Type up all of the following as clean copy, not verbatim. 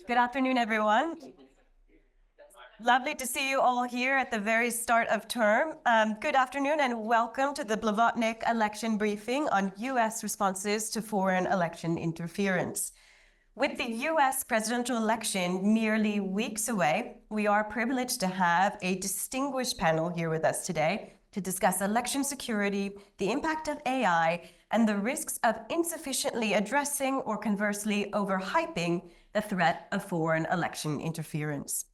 Good afternoon, everyone. Lovely to see you all here at the very start of term. Good afternoon and welcome to the Blavatnik election briefing on U.S. responses to foreign election interference. With the U.S. presidential election merely weeks away, we are privileged to have a distinguished panel here with us today to discuss election security, the impact of AI, and the risks of insufficiently addressing or conversely overhyping the threat of foreign election interference.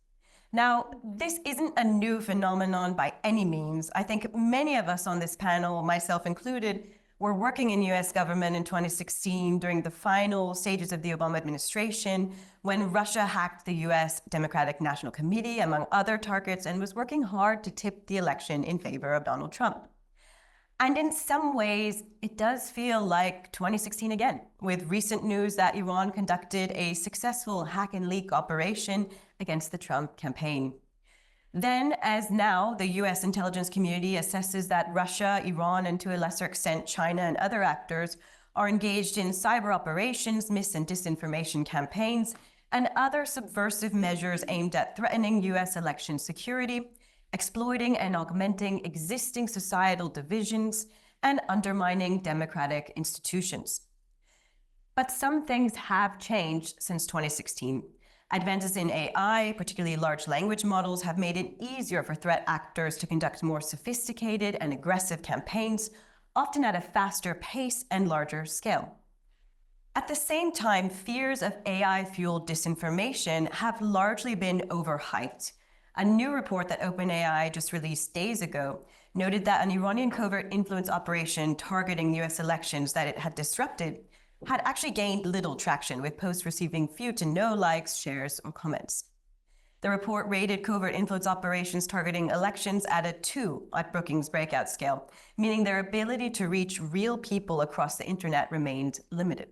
Now, this isn't a new phenomenon by any means. I think many of us on this panel, myself included, were working in US government in 2016 during the final stages of the Obama administration when Russia hacked the US Democratic National Committee, among other targets, and was working hard to tip the election in favor of Donald Trump. And in some ways, it does feel like 2016 again, with recent news that Iran conducted a successful hack and leak operation against the Trump campaign. Then, as now, the US intelligence community assesses that Russia, Iran, and to a lesser extent, China and other actors are engaged in cyber operations, mis- and disinformation campaigns, and other subversive measures aimed at threatening US election security, exploiting and augmenting existing societal divisions, and undermining democratic institutions. But some things have changed since 2016. Advances in AI, particularly large language models, have made it easier for threat actors to conduct more sophisticated and aggressive campaigns, often at a faster pace and larger scale. At the same time, fears of AI-fueled disinformation have largely been overhyped. A new report that OpenAI just released days ago noted that an Iranian covert influence operation targeting US elections that it had disrupted had actually gained little traction, with posts receiving few to no likes, shares, or comments. The report rated covert influence operations targeting elections at a 2 at Brookings breakout scale, meaning their ability to reach real people across the internet remained limited.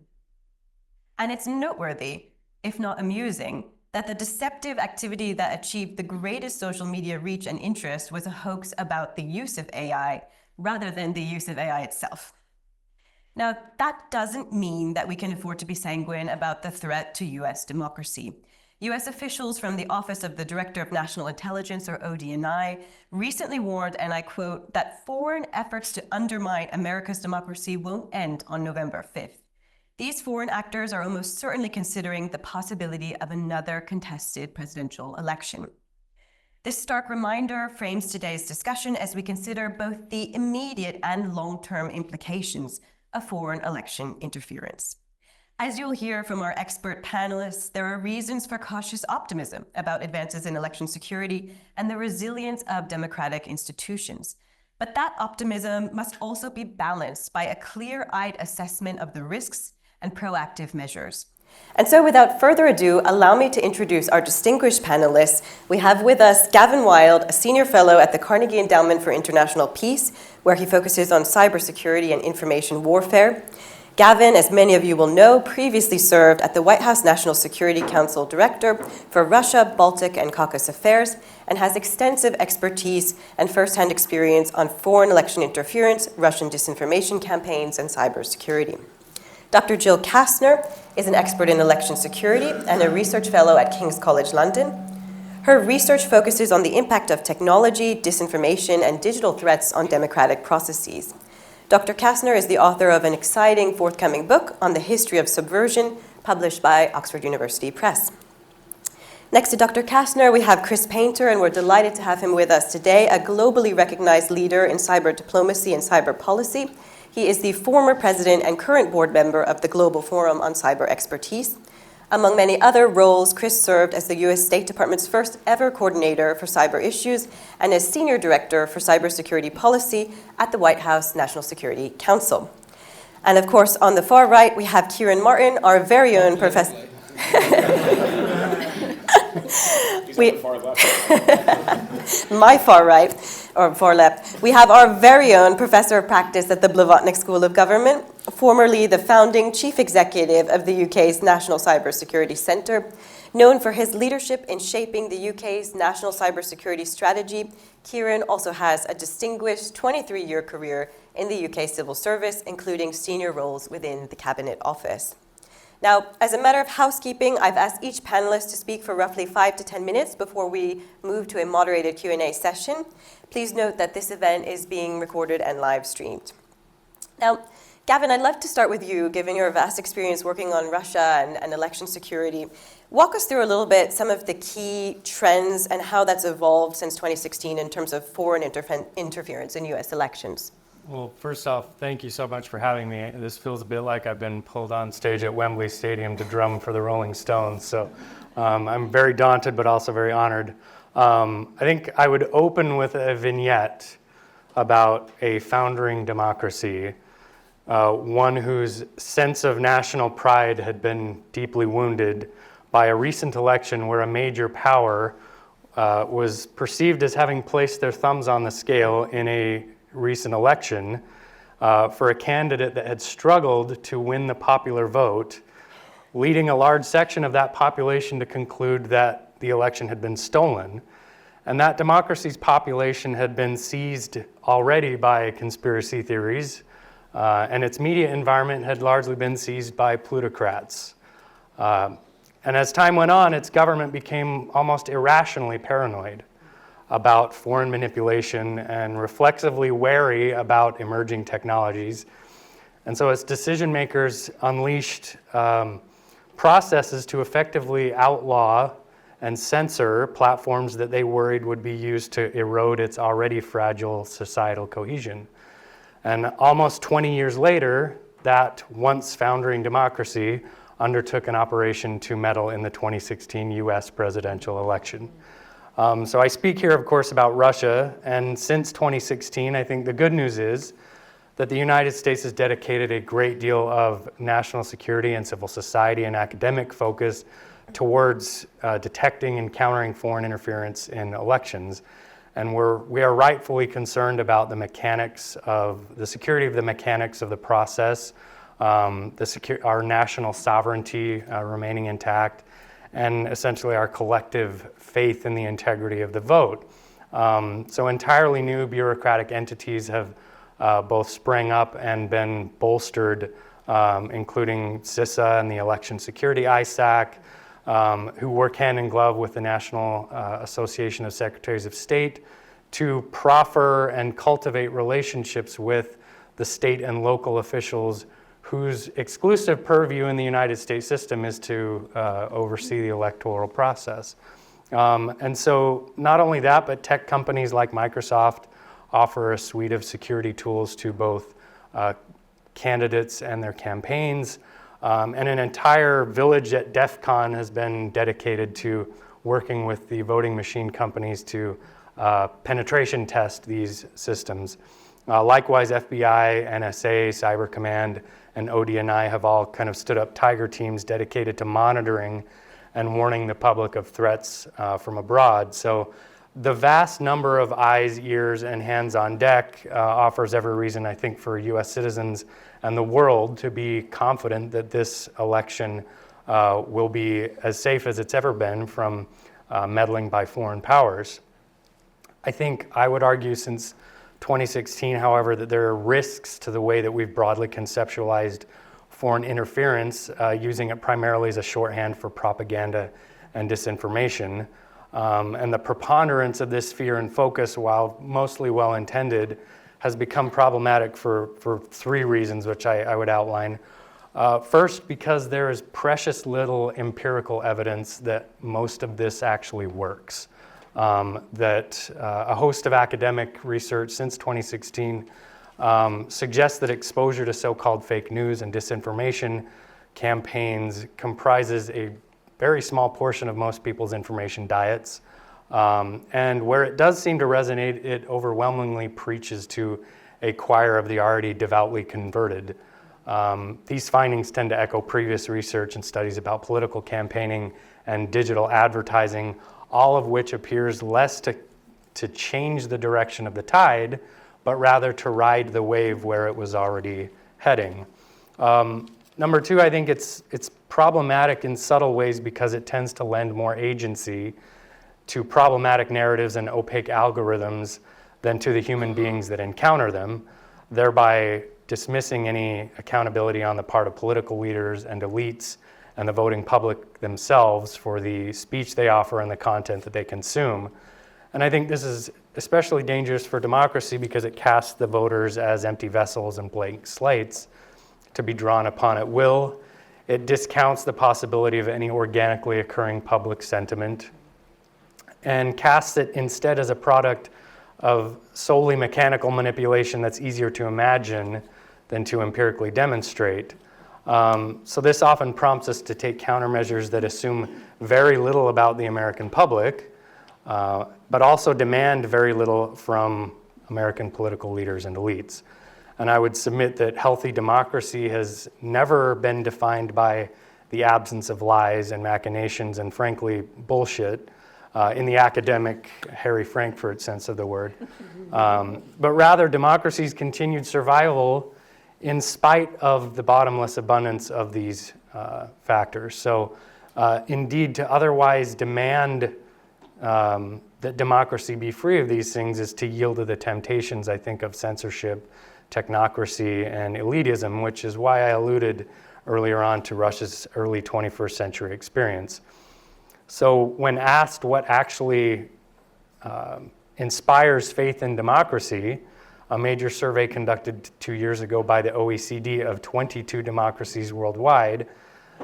And it's noteworthy, if not amusing, that the deceptive activity that achieved the greatest social media reach and interest was a hoax about the use of AI rather than the use of AI itself. Now, that doesn't mean that we can afford to be sanguine about the threat to US democracy. US officials from the Office of the Director of National Intelligence, or ODNI, recently warned, and I quote, that foreign efforts to undermine America's democracy won't end on November 5th. These foreign actors are almost certainly considering the possibility of another contested presidential election. This stark reminder frames today's discussion as we consider both the immediate and long-term implications of foreign election interference. As you'll hear from our expert panelists, there are reasons for cautious optimism about advances in election security and the resilience of democratic institutions. But that optimism must also be balanced by a clear-eyed assessment of the risks and proactive measures. And so without further ado, allow me to introduce our distinguished panelists. We have with us Gavin Wild, a senior fellow at the Carnegie Endowment for International Peace, where he focuses on cybersecurity and information warfare. Gavin, as many of you will know, previously served at the White House National Security Council Director for Russia, Baltic, and Caucasus Affairs, and has extensive expertise and first-hand experience on foreign election interference, Russian disinformation campaigns, and cybersecurity. Dr. Jill Kastner is an expert in election security and a research fellow at King's College London. Her research focuses on the impact of technology, disinformation, and digital threats on democratic processes. Dr. Kastner is the author of an exciting forthcoming book on the history of subversion, published by Oxford University Press. Next to Dr. Kastner, we have Chris Painter, and we're delighted to have him with us today, a globally recognized leader in cyber diplomacy and cyber policy. He is the former president and current board member of the Global Forum on Cyber Expertise. Among many other roles, Chris served as the U.S. State Department's first ever coordinator for cyber issues and as senior director for cybersecurity policy at the White House National Security Council. And of course, on the far right, we have Kieran Martin, our very own professor. My far right, or far left, we have our very own professor of practice at the Blavatnik School of Government, formerly the founding chief executive of the UK's National Cybersecurity Centre. Known for his leadership in shaping the UK's national cybersecurity strategy, Kieran also has a distinguished 23-year career in the UK civil service, including senior roles within the Cabinet Office. Now, as a matter of housekeeping, I've asked each panelist to speak for roughly 5 to 10 minutes before we move to a moderated Q&A session. Please note that this event is being recorded and live streamed. Now, Gavin, I'd love to start with you, given your vast experience working on Russia and election security. Walk us through a little bit some of the key trends and how that's evolved since 2016 in terms of foreign interference in US elections. Well, first off, thank you so much for having me. This feels a bit like I've been pulled on stage at Wembley Stadium to drum for the Rolling Stones. So I'm very daunted, but also very honored. I think I would open with a vignette about a founding democracy, one whose sense of national pride had been deeply wounded by a recent election where a major power was perceived as having placed their thumbs on the scale in a recent election for a candidate that had struggled to win the popular vote, leading a large section of that population to conclude that the election had been stolen. And that democracy's population had been seized already by conspiracy theories, and its media environment had largely been seized by plutocrats. And as time went on, its government became almost irrationally paranoid about foreign manipulation and reflexively wary about emerging technologies. And so its decision makers unleashed processes to effectively outlaw and censor platforms that they worried would be used to erode its already fragile societal cohesion. And almost 20 years later, that once founding democracy undertook an operation to meddle in the 2016 US presidential election. So I speak here, of course, about Russia, and since 2016, I think the good news is that the United States has dedicated a great deal of national security and civil society and academic focus towards detecting and countering foreign interference in elections. And we are rightfully concerned about the mechanics of the security of the mechanics of the process, our national sovereignty remaining intact, and essentially our collective faith in the integrity of the vote. So entirely new bureaucratic entities have both sprang up and been bolstered, including CISA and the Election Security ISAC, who work hand in glove with the National Association of Secretaries of State to proffer and cultivate relationships with the state and local officials whose exclusive purview in the United States system is to oversee the electoral process. And so not only that, but tech companies like Microsoft offer a suite of security tools to both candidates and their campaigns. And an entire village at DEF CON has been dedicated to working with the voting machine companies to penetration test these systems. Likewise, FBI, NSA, Cyber Command, and ODNI have all kind of stood up tiger teams dedicated to monitoring and warning the public of threats from abroad. So the vast number of eyes, ears, and hands on deck offers every reason, I think, for US citizens and the world to be confident that this election will be as safe as it's ever been from meddling by foreign powers. I think I would argue since 2016, however, that there are risks to the way that we've broadly conceptualized foreign interference, using it primarily as a shorthand for propaganda and disinformation. And the preponderance of this fear and focus, while mostly well-intended, has become problematic for three reasons, which I would outline. First, because there is precious little empirical evidence that most of this actually works. That a host of academic research since 2016 suggests that exposure to so-called fake news and disinformation campaigns comprises a very small portion of most people's information diets. And where it does seem to resonate, it overwhelmingly preaches to a choir of the already devoutly converted. These findings tend to echo previous research and studies about political campaigning and digital advertising, all of which appears less to change the direction of the tide, but rather to ride the wave where it was already heading. Number two, I think it's problematic in subtle ways because it tends to lend more agency to problematic narratives and opaque algorithms than to the human beings that encounter them, thereby dismissing any accountability on the part of political leaders and elites and the voting public themselves for the speech they offer and the content that they consume. And I think this is especially dangerous for democracy because it casts the voters as empty vessels and blank slates to be drawn upon at will. It discounts the possibility of any organically occurring public sentiment and casts it instead as a product of solely mechanical manipulation that's easier to imagine than to empirically demonstrate. So this often prompts us to take countermeasures that assume very little about the American public, but also demand very little from American political leaders and elites. And I would submit that healthy democracy has never been defined by the absence of lies and machinations and, frankly, bullshit in the academic Harry Frankfurt sense of the word. But rather, democracy's continued survival in spite of the bottomless abundance of these factors. So indeed, to otherwise demand that democracy be free of these things is to yield to the temptations, I think, of censorship, technocracy, and elitism, which is why I alluded earlier on to Russia's early 21st century experience. So when asked what actually inspires faith in democracy, a major survey conducted 2 years ago by the OECD of 22 democracies worldwide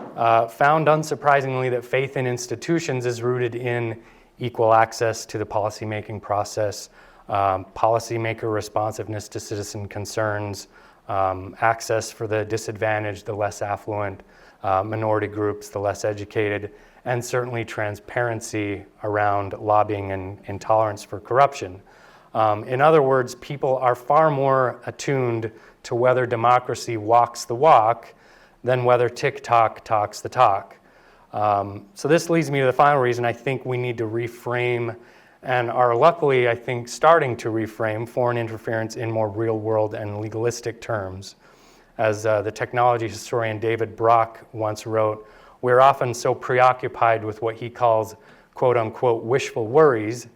found unsurprisingly that faith in institutions is rooted in equal access to the policymaking process, policymaker responsiveness to citizen concerns, access for the disadvantaged, the less affluent, minority groups, the less educated, and certainly transparency around lobbying and intolerance for corruption. In other words, people are far more attuned to whether democracy walks the walk than whether TikTok talks the talk. So this leads me to the final reason I think we need to reframe and are luckily, I think, starting to reframe foreign interference in more real-world and legalistic terms. As the technology historian David Brock once wrote, we're often so preoccupied with what he calls quote-unquote wishful worries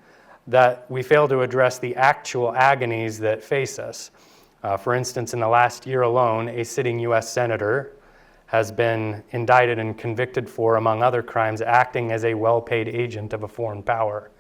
that we fail to address the actual agonies that face us. For instance, in the last year alone, a sitting U.S. senator has been indicted and convicted for, among other crimes, acting as a well-paid agent of a foreign power.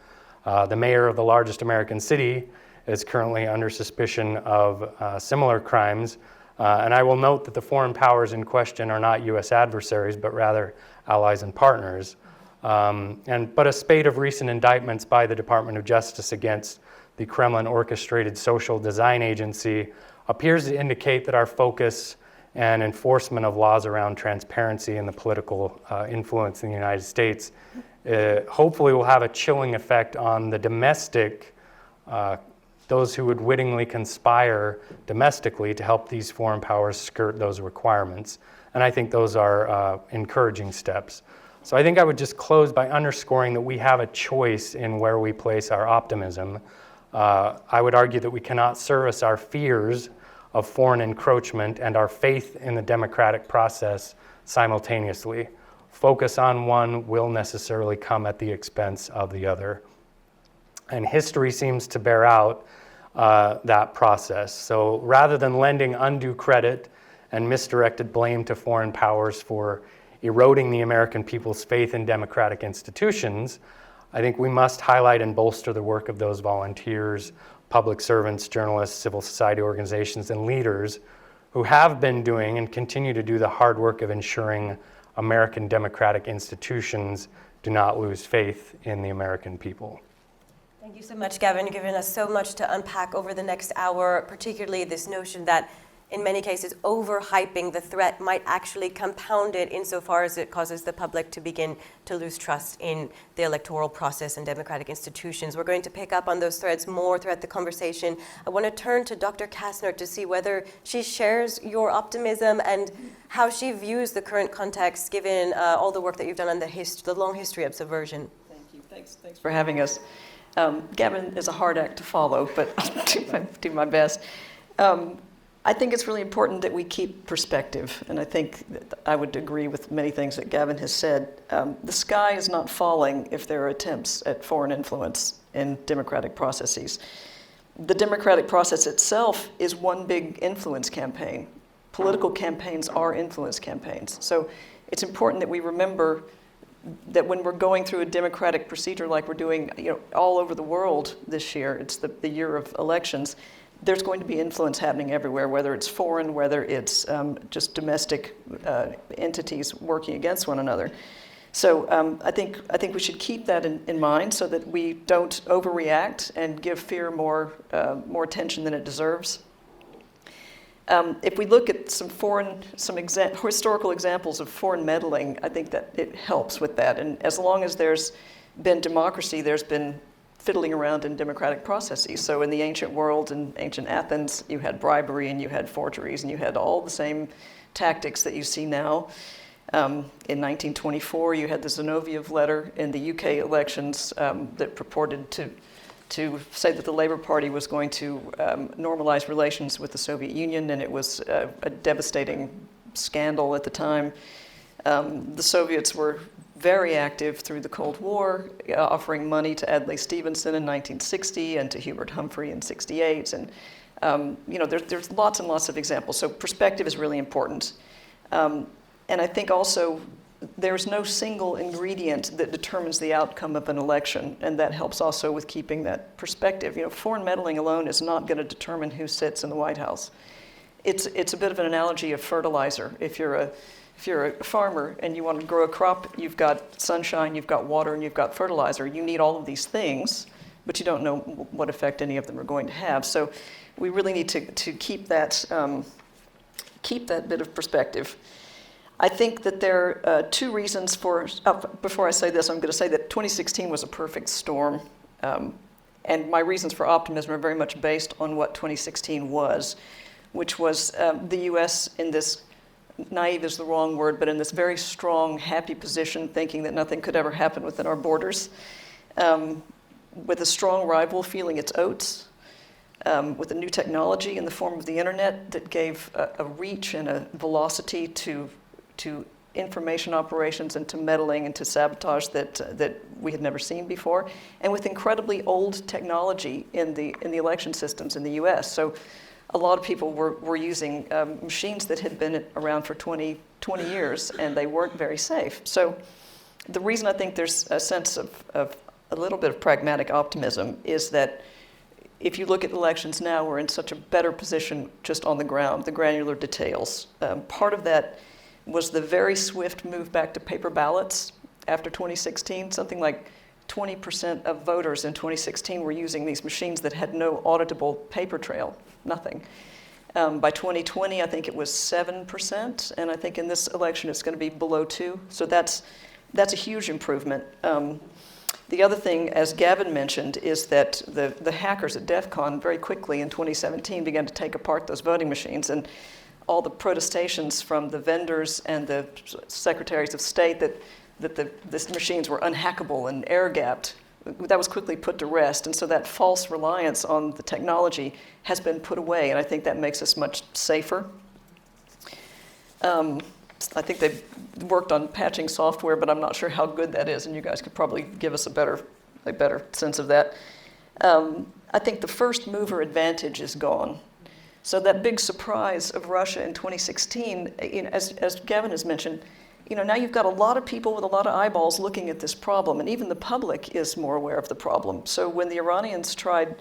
The mayor of the largest American city is currently under suspicion of similar crimes. And I will note that the foreign powers in question are not U.S. adversaries, but rather allies and partners. But a spate of recent indictments by the Department of Justice against the Kremlin-orchestrated social design agency appears to indicate that our focus and enforcement of laws around transparency and the political influence in the United States hopefully will have a chilling effect on the domestic, those who would wittingly conspire domestically to help these foreign powers skirt those requirements. And I think those are encouraging steps. So I think I would just close by underscoring that we have a choice in where we place our optimism. I would argue that we cannot service our fears of foreign encroachment and our faith in the democratic process simultaneously. Focus on one will necessarily come at the expense of the other. And history seems to bear out that process. So rather than lending undue credit and misdirected blame to foreign powers for eroding the American people's faith in democratic institutions, I think we must highlight and bolster the work of those volunteers, public servants, journalists, civil society organizations, and leaders who have been doing and continue to do the hard work of ensuring American democratic institutions do not lose faith in the American people. Thank you so much, Gavin. You've given us so much to unpack over the next hour, particularly this notion that in many cases, overhyping the threat might actually compound it insofar as it causes the public to begin to lose trust in the electoral process and democratic institutions. We're going to pick up on those threads more throughout the conversation. I want to turn to Dr. Kastner to see whether she shares your optimism and how she views the current context, given all the work that you've done on the long history of subversion. Thank you. Thanks for having us. Gavin is a hard act to follow, but I'll do my best. I think it's really important that we keep perspective, and I think that I would agree with many things that Gavin has said. The sky is not falling if there are attempts at foreign influence in democratic processes. The democratic process itself is one big influence campaign. Political campaigns are influence campaigns. So it's important that we remember that when we're going through a democratic procedure like we're doing, all over the world this year, it's the year of elections, there's going to be influence happening everywhere, whether it's foreign, whether it's just domestic entities working against one another. So I think we should keep that in mind so that we don't overreact and give fear more attention than it deserves. If we look at some historical examples of foreign meddling, I think that it helps with that. And as long as there's been democracy, there's been fiddling around in democratic processes. So in the ancient world, in ancient Athens, you had bribery and you had forgeries and you had all the same tactics that you see now. In 1924, you had the Zinoviev letter in the UK elections that purported to say that the Labour Party was going to normalize relations with the Soviet Union, and it was a devastating scandal at the time. The Soviets were very active through the Cold War, offering money to Adlai Stevenson in 1960 and to Hubert Humphrey in 1968. And there's lots and lots of examples. So perspective is really important. And I think also there's no single ingredient that determines the outcome of an election, and that helps also with keeping that perspective. Foreign meddling alone is not going to determine who sits in the White House. It's a bit of an analogy of fertilizer. If you're a farmer and you want to grow a crop, you've got sunshine, you've got water, and you've got fertilizer. You need all of these things, but you don't know what effect any of them are going to have. So we really need to keep that bit of perspective. I think that there are two reasons for, before I say this, I'm going to say that 2016 was a perfect storm. And my reasons for optimism are very much based on what 2016 was, which was the US in this, naive is the wrong word, but in this very strong, happy position, thinking that nothing could ever happen within our borders, with a strong rival feeling its oats, with a new technology in the form of the internet that gave a reach and a velocity to information operations and to meddling and to sabotage that we had never seen before, and with incredibly old technology in the election systems in the US. So a lot of people were using machines that had been around for 20 years, and they weren't very safe. So the reason I think there's a sense of a little bit of pragmatic optimism is that if you look at elections now, we're in such a better position just on the ground, the granular details. Part of that was the very swift move back to paper ballots after 2016. Something like 20% of voters in 2016 were using these machines that had no auditable paper trail, nothing. By 2020, I think it was 7%, and I think in this election it's going to be below 2%. So that's a huge improvement. The other thing, as Gavin mentioned, is that the hackers at DEF CON very quickly in 2017 began to take apart those voting machines, and all the protestations from the vendors and the secretaries of state that these machines were unhackable and air-gapped, that was quickly put to rest. And so that false reliance on the technology has been put away, and I think that makes us much safer. I think they've worked on patching software, but I'm not sure how good that is, and you guys could probably give us a better sense of that. I think the first mover advantage is gone. So that big surprise of Russia in 2016, as Gavin has mentioned, now you've got a lot of people with a lot of eyeballs looking at this problem, and even the public is more aware of the problem. So when the Iranians tried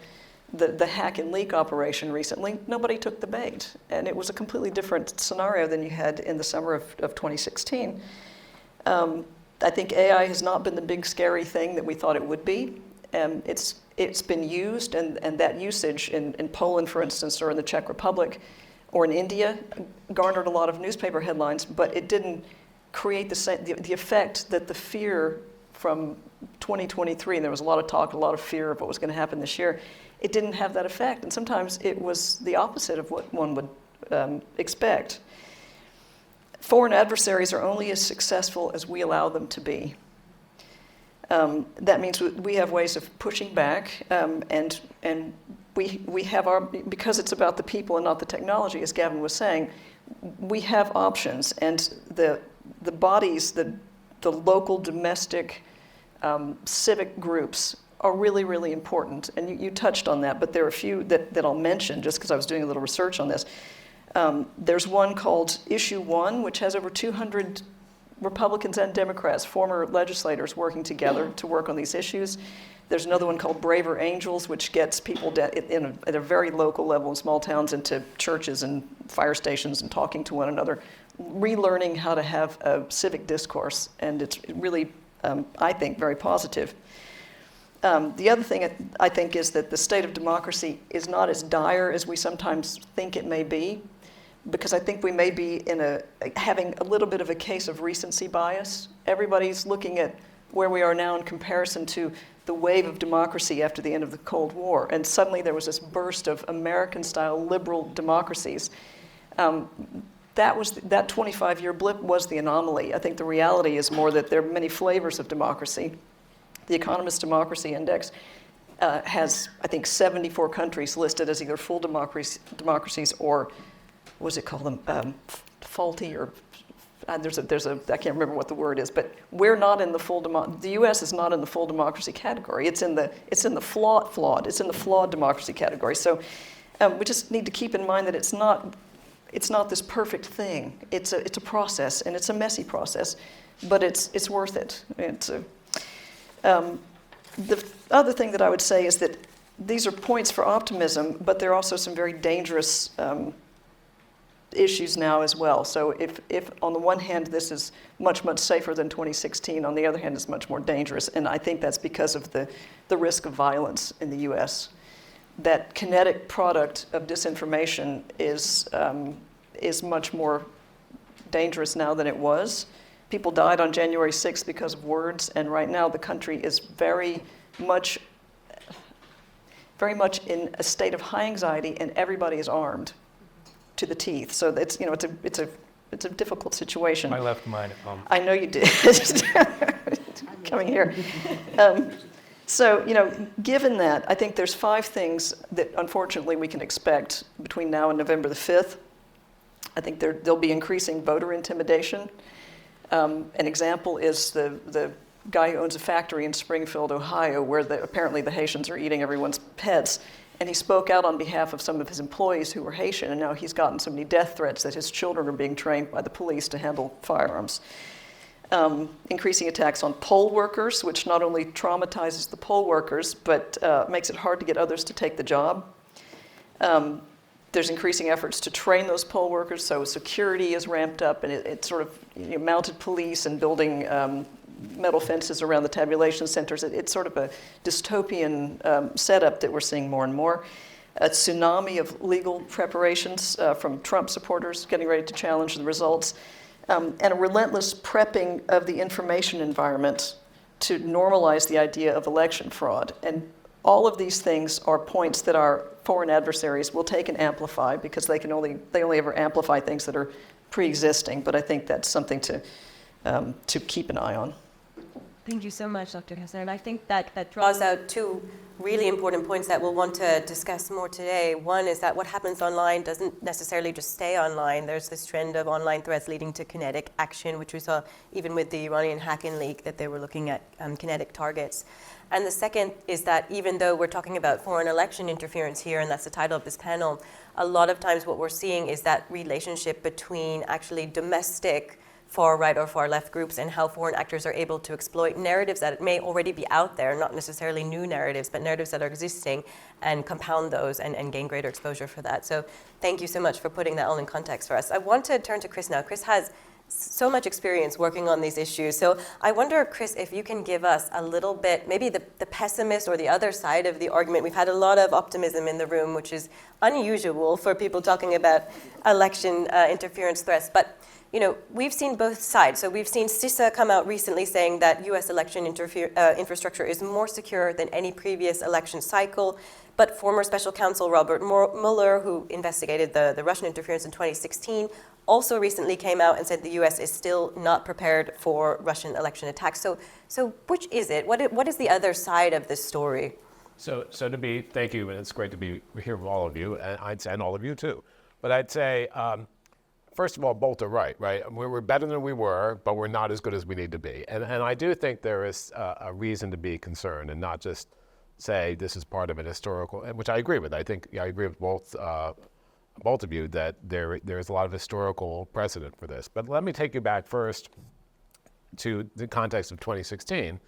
the hack and leak operation recently, nobody took the bait, and it was a completely different scenario than you had in the summer of 2016. I think AI has not been the big scary thing that we thought it would be. It's been used, and that usage in Poland, for instance, or in the Czech Republic, or in India, garnered a lot of newspaper headlines, but it didn't create the effect that the fear from 2023, and there was a lot of talk, a lot of fear of what was going to happen this year, it didn't have that effect, and sometimes it was the opposite of what one would expect. Foreign adversaries are only as successful as we allow them to be. That means we have ways of pushing back, and we have because it's about the people and not the technology, as Gavin was saying, we have options, and the bodies, the local domestic civic groups are really, really important. And you touched on that, but there are a few that I'll mention just because I was doing a little research on this. There's one called Issue 1, which has over 200 Republicans and Democrats, former legislators, working together to work on these issues. There's another one called Braver Angels, which gets people at a very local level in small towns into churches and fire stations and talking to one another, relearning how to have a civic discourse. And it's really, I think, very positive. The other thing I think is that the state of democracy is not as dire as we sometimes think it may be, because I think we may be having a little bit of a case of recency bias. Everybody's looking at where we are now in comparison to the wave of democracy after the end of the Cold War, and suddenly there was this burst of American-style liberal democracies. That 25-year blip was the anomaly. I think the reality is more that there are many flavors of democracy. The Economist Democracy Index has, I think, 74 countries listed as either full democracies or, what does it call them, faulty, or there's a I can't remember what the word is, but we're not in the full the U.S. is not in the full democracy category. It's in the flawed democracy category. So we just need to keep in mind that it's not this perfect thing. It's a process, and it's a messy process, but it's worth it. The other thing that I would say is that these are points for optimism, but there are also some very dangerous issues now as well. So if on the one hand this is much, much safer than 2016, on the other hand it's much more dangerous. And I think that's because of the risk of violence in the US. That kinetic product of disinformation is much more dangerous now than it was. People died on January 6th because of words, and right now the country is very much in a state of high anxiety, and everybody is armed to the teeth. So it's a difficult situation. I left mine at home. I know you did. Coming here. So, given that, I think there's 5 things that unfortunately we can expect between now and November the 5th. I think there'll be increasing voter intimidation. An example is the guy who owns a factory in Springfield, Ohio, where apparently the Haitians are eating everyone's pets. And he spoke out on behalf of some of his employees who were Haitian, and now he's gotten so many death threats that his children are being trained by the police to handle firearms. Increasing attacks on poll workers, which not only traumatizes the poll workers, but makes it hard to get others to take the job. There's increasing efforts to train those poll workers, so security is ramped up, and it's sort of mounted police and building metal fences around the tabulation centers. It's sort of a dystopian setup that we're seeing more and more. A tsunami of legal preparations from Trump supporters getting ready to challenge the results, and a relentless prepping of the information environment to normalize the idea of election fraud. And all of these things are points that our foreign adversaries will take and amplify, because they only ever amplify things that are pre-existing. But I think that's something to keep an eye on. Thank you so much, Dr. Kessler. And I think that draws out 2 really important points that we'll want to discuss more today. One is that what happens online doesn't necessarily just stay online. There's this trend of online threats leading to kinetic action, which we saw even with the Iranian hacking leak, that they were looking at kinetic targets. And the second is that even though we're talking about foreign election interference here, and that's the title of this panel, a lot of times what we're seeing is that relationship between actually domestic far right or far left groups and how foreign actors are able to exploit narratives that may already be out there, not necessarily new narratives, but narratives that are existing, and compound those and gain greater exposure for that. So thank you so much for putting that all in context for us. I want to turn to Chris now. Chris has so much experience working on these issues. So I wonder, Chris, if you can give us a little bit, maybe the pessimist or the other side of the argument. We've had a lot of optimism in the room, which is unusual for people talking about election interference threats. But we've seen both sides. So we've seen CISA come out recently saying that U.S. election infrastructure is more secure than any previous election cycle. But former special counsel Robert Mueller, who investigated the Russian interference in 2016, also recently came out and said the U.S. is still not prepared for Russian election attacks. So which is it? What is the other side of this story? So thank you, and it's great to be here with all of you, and all of you too. But I'd say, first of all, both are right? We're better than we were, but we're not as good as we need to be. And I do think there is a reason to be concerned, and not just say this is part of an historical, which I agree with. I think I agree with both of you that there's a lot of historical precedent for this. But let me take you back first to the context of 2016,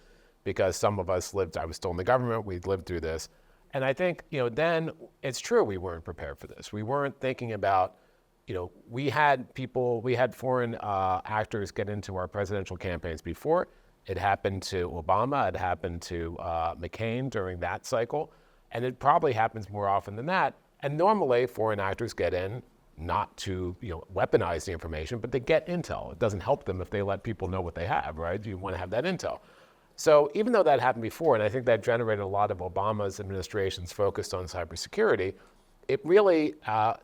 because some of us lived, I was still in the government, we lived through this. And I think, then it's true we weren't prepared for this. We weren't thinking about, we had foreign actors get into our presidential campaigns before. It happened to Obama, it happened to McCain during that cycle, and it probably happens more often than that. And normally foreign actors get in not to weaponize the information, but they get intel. It doesn't help them if they let people know what they have, right? You want to have that intel. So even though that happened before, and I think that generated a lot of Obama's administration's focus on cybersecurity, it really,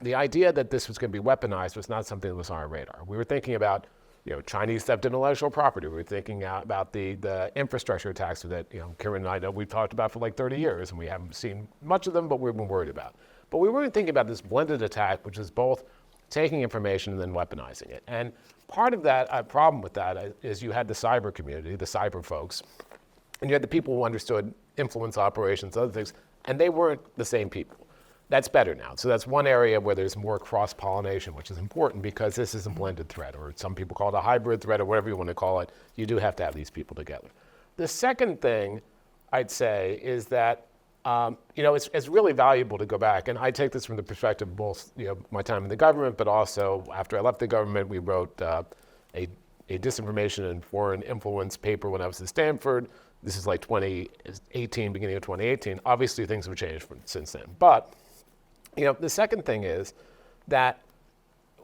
the idea that this was going to be weaponized was not something that was on our radar. We were thinking about Chinese theft of intellectual property. We were thinking about the infrastructure attacks that Karen and I know we've talked about for like 30 years, and we haven't seen much of them, but we've been worried about. But we weren't thinking about this blended attack, which is both taking information and then weaponizing it. And part of that problem with that is you had the cyber community, the cyber folks, and you had the people who understood influence operations, other things, and they weren't the same people. That's better now. So that's one area where there's more cross-pollination, which is important because this is a blended threat, or some people call it a hybrid threat, or whatever you want to call it. You do have to have these people together. The second thing I'd say is that it's really valuable to go back, and I take this from the perspective of both my time in the government, but also after I left the government, we wrote a disinformation and foreign influence paper when I was at Stanford. This is like 2018, beginning of 2018. Obviously, things have changed since then. But the second thing is that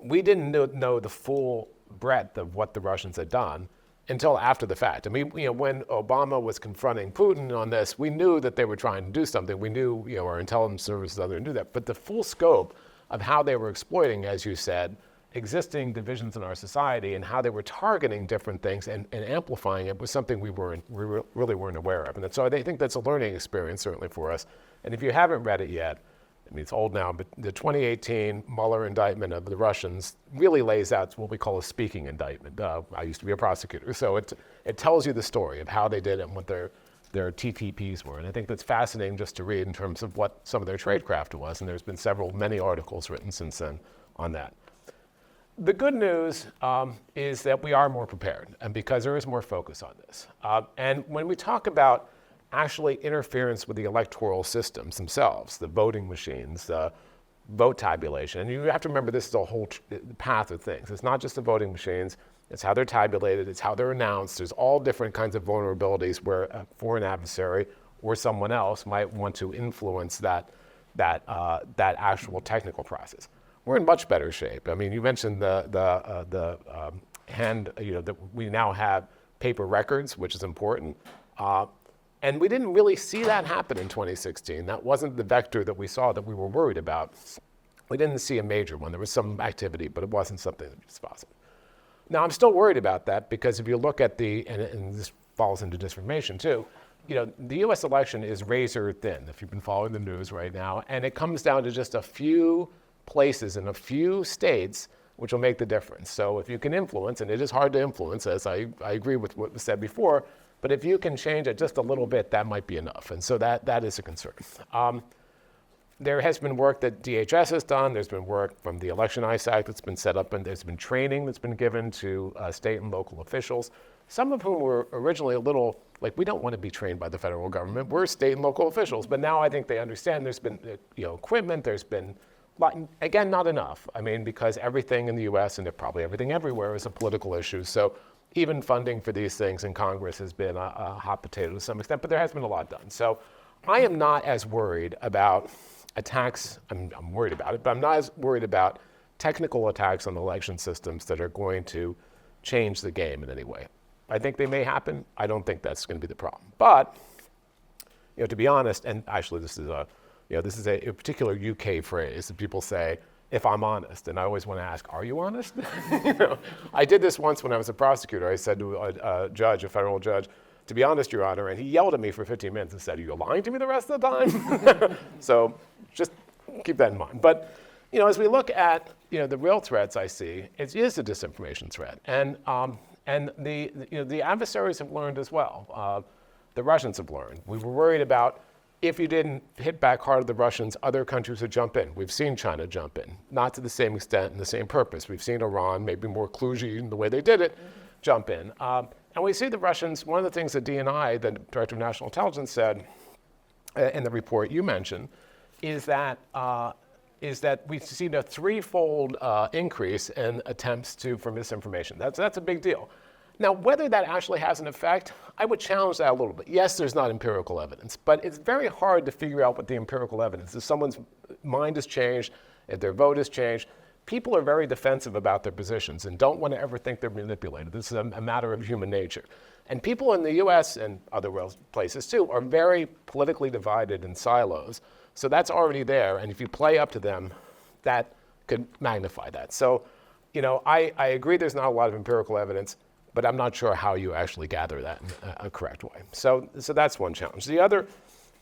we didn't know the full breadth of what the Russians had done until after the fact. I mean, when Obama was confronting Putin on this, we knew that they were trying to do something. We knew, our intelligence services other knew that. But the full scope of how they were exploiting, as you said, existing divisions in our society and how they were targeting different things and amplifying it was something we really weren't aware of. And so I think that's a learning experience, certainly for us. And if you haven't read it yet, I mean, it's old now, but the 2018 Mueller indictment of the Russians really lays out what we call a speaking indictment. I used to be a prosecutor, so it tells you the story of how they did it and what their TTPs were. And I think that's fascinating just to read in terms of what some of their tradecraft was. And there's been many articles written since then on that. The good news is that we are more prepared, and because there is more focus on this. And when we talk about actually interference with the electoral systems themselves, the voting machines, the vote tabulation, and you have to remember this is a whole path of things. It's not just the voting machines, it's how they're tabulated, it's how they're announced. There's all different kinds of vulnerabilities where a foreign adversary or someone else might want to influence that actual technical process. We're in much better shape. I mean, you mentioned that we now have paper records, which is important. And we didn't really see that happen in 2016. That wasn't the vector that we saw that we were worried about. We didn't see a major one. There was some activity, but it wasn't something that was possible. Now, I'm still worried about that because if you look at and this falls into disinformation too, the US election is razor thin, if you've been following the news right now, and it comes down to just a few places in a few states which will make the difference. So if you can influence, and it is hard to influence, as I agree with what was said before, but if you can change it just a little bit, that might be enough. And so that is a concern. There has been work that DHS has done. There's been work from the Election Ice Act that's been set up, and there's been training that's been given to state and local officials, some of whom were originally a little like, we don't want to be trained by the federal government. We're state and local officials. But now I think they understand there's been equipment, there's been, again, not enough. I mean, because everything in the US and probably everything everywhere is a political issue. So even funding for these things in Congress has been a hot potato to some extent, but there has been a lot done. So I am not as worried about attacks. I'm worried about it, but I'm not as worried about technical attacks on election systems that are going to change the game in any way. I think they may happen. I don't think that's going to be the problem. But to be honest, and actually this is a particular UK phrase that people say, if I'm honest, and I always want to ask, are you honest? I did this once when I was a prosecutor. I said to a judge, a federal judge, to be honest, Your Honor, and he yelled at me for 15 minutes and said, are you lying to me the rest of the time? So just keep that in mind. But as we look at the real threats I see, it is a disinformation threat, and the adversaries have learned as well. The Russians have learned. We were worried about if you didn't hit back hard at the Russians, other countries would jump in. We've seen China jump in, not to the same extent and the same purpose. We've seen Iran, maybe more kludgy in the way they did it, jump in. And we see the Russians, one of the things that DNI, the Director of National Intelligence, said in the report you mentioned, is that we've seen a threefold increase in attempts for misinformation. That's a big deal. Now, whether that actually has an effect, I would challenge that a little bit. Yes, there's not empirical evidence, but it's very hard to figure out what the empirical evidence is. If someone's mind has changed, if their vote has changed, people are very defensive about their positions and don't want to ever think they're manipulated. This is a matter of human nature. And people in the US and other places too are very politically divided in silos. So that's already there, and if you play up to them, that could magnify that. So, I agree there's not a lot of empirical evidence, but I'm not sure how you actually gather that in a correct way. So that's one challenge. The other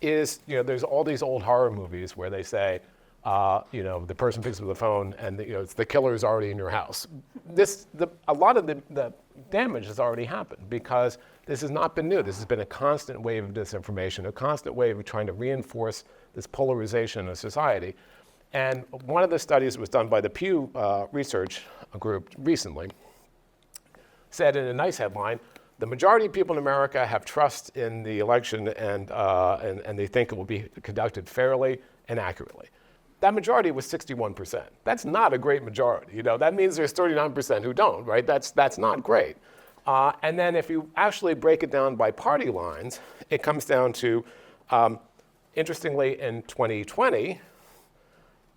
is, there's all these old horror movies where they say, the person picks up the phone and it's the killer is already in your house. A lot of the damage has already happened because this has not been new. This has been a constant wave of disinformation, a constant wave of trying to reinforce this polarization of society. And one of the studies that was done by the Pew Research Group recently said in a nice headline, the majority of people in America have trust in the election and they think it will be conducted fairly and accurately. That majority was 61%. That's not a great majority. That means there's 39% who don't, right? That's not great. And then if you actually break it down by party lines, it comes down to, interestingly, in 2020,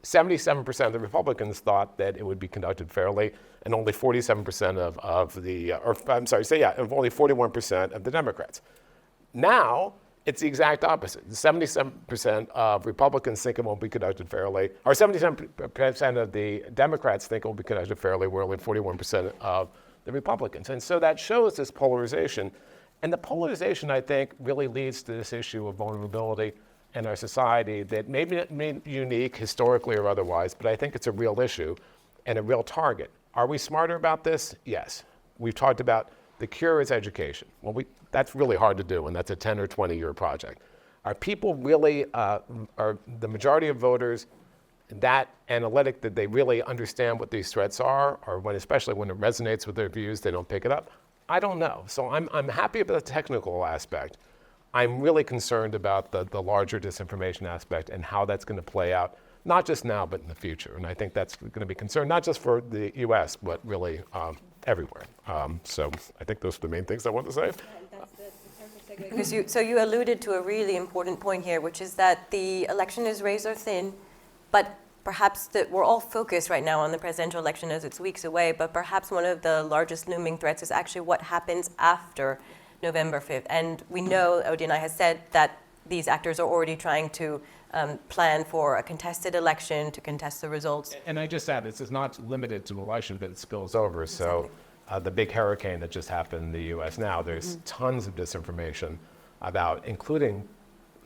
77% of the Republicans thought that it would be conducted fairly, and only 47% only 41% of the Democrats. Now, it's the exact opposite. 77% of Republicans think it won't be conducted fairly, or 77% of the Democrats think it will be conducted fairly, where only 41% of the Republicans. And so that shows this polarization. And the polarization, I think, really leads to this issue of vulnerability in our society that may be unique historically or otherwise, but I think it's a real issue and a real target. Are we smarter about this? Yes. We've talked about the cure is education. Well, that's really hard to do, and that's a 10 or 20-year project. Are people really, are the majority of voters that analytic that they really understand what these threats are, or especially when it resonates with their views, they don't pick it up? I don't know. So I'm happy about the technical aspect. I'm really concerned about the larger disinformation aspect and how that's going to play out, not just now, but in the future. And I think that's going to be concerned, not just for the US, but really everywhere. So I think those are the main things I want to say. Because you alluded to a really important point here, which is that the election is razor thin, but perhaps that we're all focused right now on the presidential election as it's weeks away, but perhaps one of the largest looming threats is actually what happens after November 5th. And we know, ODNI has said that these actors are already trying to plan for a contested election to contest the results. And I just add, this is not limited to election, but it spills over. So the big hurricane that just happened in the US now, there's tons of disinformation about, including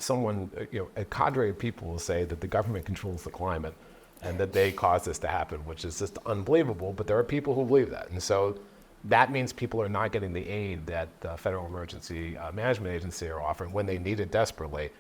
a cadre of people will say that the government controls the climate and that they caused this to happen, which is just unbelievable, but there are people who believe that. And so that means people are not getting the aid that the Federal Emergency Management Agency are offering when they need it desperately.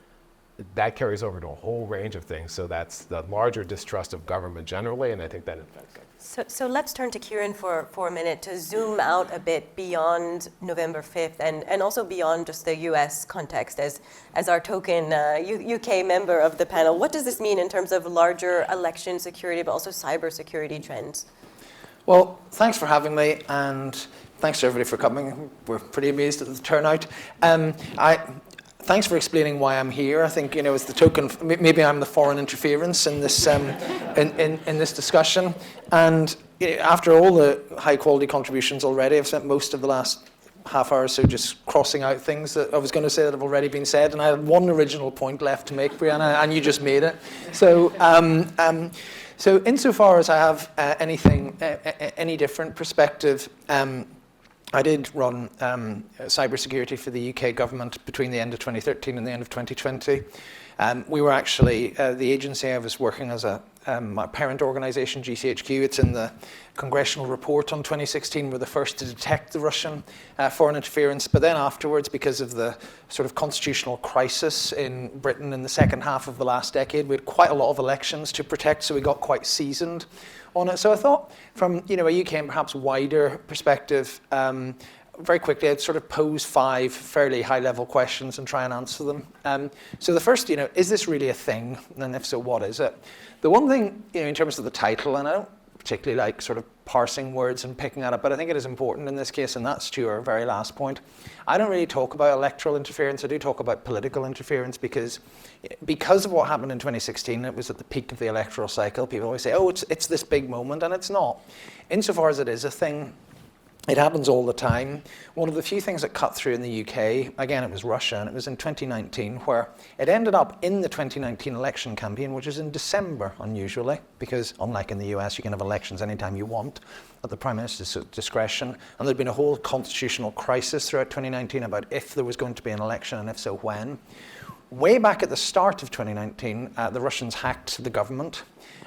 That carries over to a whole range of things. So that's the larger distrust of government generally, and I think that affects it. So let's turn to Kieran for a minute to zoom out a bit beyond November 5th and also beyond just the US context as our token UK member of the panel. What does this mean in terms of larger election security, but also cybersecurity trends? Well, thanks for having me, and thanks to everybody for coming. We're pretty amazed at the turnout. Thanks for explaining why I'm here. I think it's the token. Maybe I'm the foreign interference in this in this discussion. And after all the high quality contributions already, I've spent most of the last half hour or so just crossing out things that I was going to say that have already been said. And I had one original point left to make, Brianna, and you just made it. So. So insofar as I have any different perspective, I did run cybersecurity for the UK government between the end of 2013 and the end of 2020. We were actually, the agency I was working as a my parent organization, GCHQ. It's in the Congressional Report on 2016. We're the first to detect the Russian foreign interference. But then afterwards, because of the sort of constitutional crisis in Britain in the second half of the last decade, we had quite a lot of elections to protect, so we got quite seasoned on it. So I thought from a UK and perhaps wider perspective, very quickly, I'd sort of pose 5 fairly high-level questions and try and answer them. So the first, is this really a thing? And if so, what is it? The one thing, in terms of the title, and I don't particularly like sort of parsing words and picking at it, but I think it is important in this case, and that's to our very last point. I don't really talk about electoral interference. I do talk about political interference because of what happened in 2016, it was at the peak of the electoral cycle. People always say, oh, it's this big moment, and it's not. Insofar as it is a thing, it happens all the time. One of the few things that cut through in the UK, again, it was Russia, and it was in 2019, where it ended up in the 2019 election campaign, which is in December, unusually, because unlike in the US, you can have elections anytime you want at the Prime Minister's discretion. And there'd been a whole constitutional crisis throughout 2019 about if there was going to be an election, and if so, when. Way back at the start of 2019, the Russians hacked the government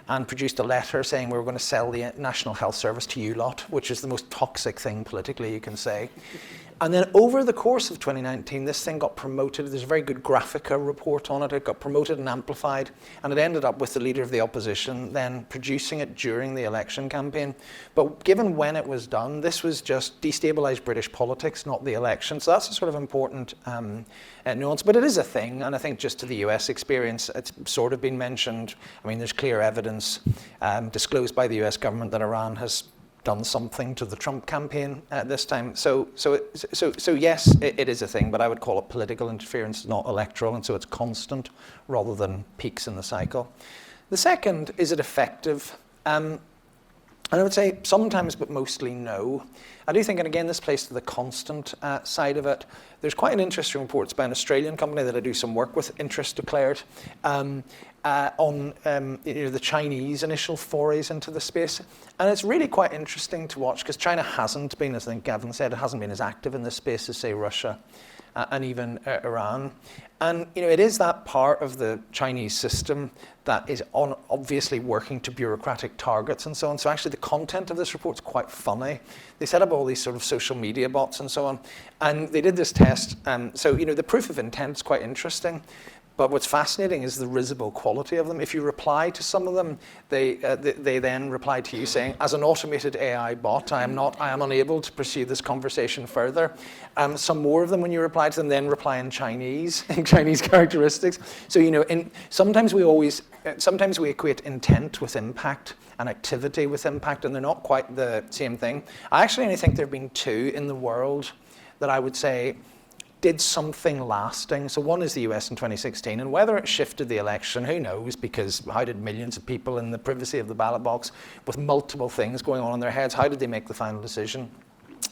and produced a letter saying we were going to sell the National Health Service to you lot, which is the most toxic thing politically you can say. And then over the course of 2019, this thing got promoted. There's a very good Graphica report on it. It got promoted and amplified, and it ended up with the leader of the opposition then producing it during the election campaign. But given when it was done, this was just destabilised British politics, not the election. So that's a sort of important nuance. But it is a thing, and I think just to the US experience, it's sort of been mentioned. I mean, there's clear evidence disclosed by the US government that Iran has done something to the Trump campaign at this time. So yes, it is a thing, but I would call it political interference, not electoral, and so it's constant rather than peaks in the cycle. The second, is it effective? And I would say sometimes, but mostly no. I do think, and again, this plays to the constant side of it. There's quite an interesting report. It's by an Australian company that I do some work with, interest declared, on the Chinese initial forays into the space. And it's really quite interesting to watch because China hasn't been, as I think Gavin said, it hasn't been as active in this space as, say, Russia and even Iran. And it is that part of the Chinese system that is obviously working to bureaucratic targets and so on. So actually the content of this report is quite funny. They set up all these sort of social media bots and so on. And they did this test. So the proof of intent is quite interesting. But what's fascinating is the risible quality of them. If you reply to some of them, they then reply to you saying, as an automated AI bot, I am unable to pursue this conversation further. Some more of them, when you reply to them, then reply in Chinese characteristics. So, sometimes we equate intent with impact and activity with impact, and they're not quite the same thing. I actually only think there have been 2 in the world that I would say did something lasting. So one is the US in 2016, and whether it shifted the election, who knows, because how did millions of people in the privacy of the ballot box with multiple things going on in their heads, how did they make the final decision?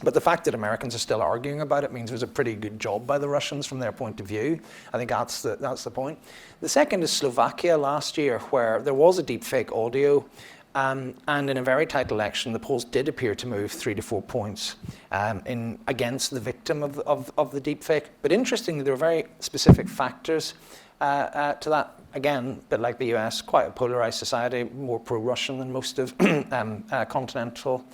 But the fact that Americans are still arguing about it means it was a pretty good job by the Russians from their point of view. I think that's the point. The second is Slovakia last year, where there was a deepfake audio. And in a very tight election, the polls did appear to move 3 to 4 points against the victim of the deepfake. But interestingly, there were very specific factors to that. Again, a bit like the US, quite a polarized society, more pro-Russian than most of continental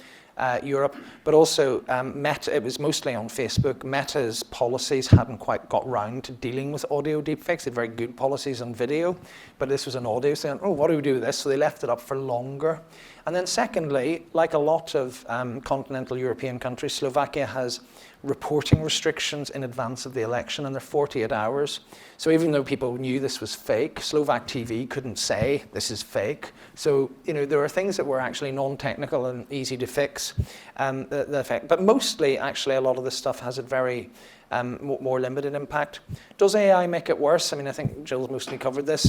Europe. But also, Meta, it was mostly on Facebook. Meta's policies hadn't quite got round to dealing with audio deepfakes. They had very good policies on video, but this was an audio, saying, oh, what do we do with this? So they left it up for longer. And then secondly, like a lot of continental European countries, Slovakia has reporting restrictions in advance of the election, and they're 48 hours. So even though people knew this was fake, Slovak TV couldn't say this is fake. So, there are things that were actually non-technical and easy to fix, the effect. But mostly, actually, a lot of this stuff has a very more limited impact. Does AI make it worse? I mean, I think Jill's mostly covered this.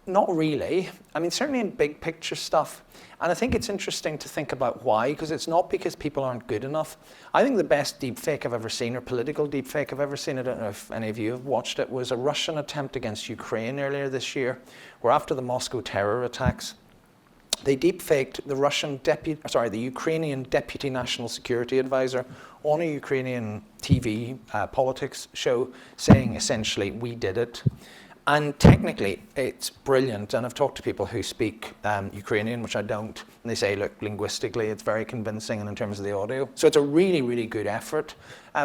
Not really. I mean, certainly in big picture stuff. And I think it's interesting to think about why, because it's not because people aren't good enough. I think the best deepfake I've ever seen, or political deepfake I've ever seen, I don't know if any of you have watched it, was a Russian attempt against Ukraine earlier this year, where after the Moscow terror attacks, they deepfaked the Ukrainian Deputy National Security Advisor on a Ukrainian TV politics show, saying essentially, we did it. And technically, it's brilliant. And I've talked to people who speak Ukrainian, which I don't, and they say, look, linguistically, it's very convincing, and in terms of the audio. So it's a really, really good effort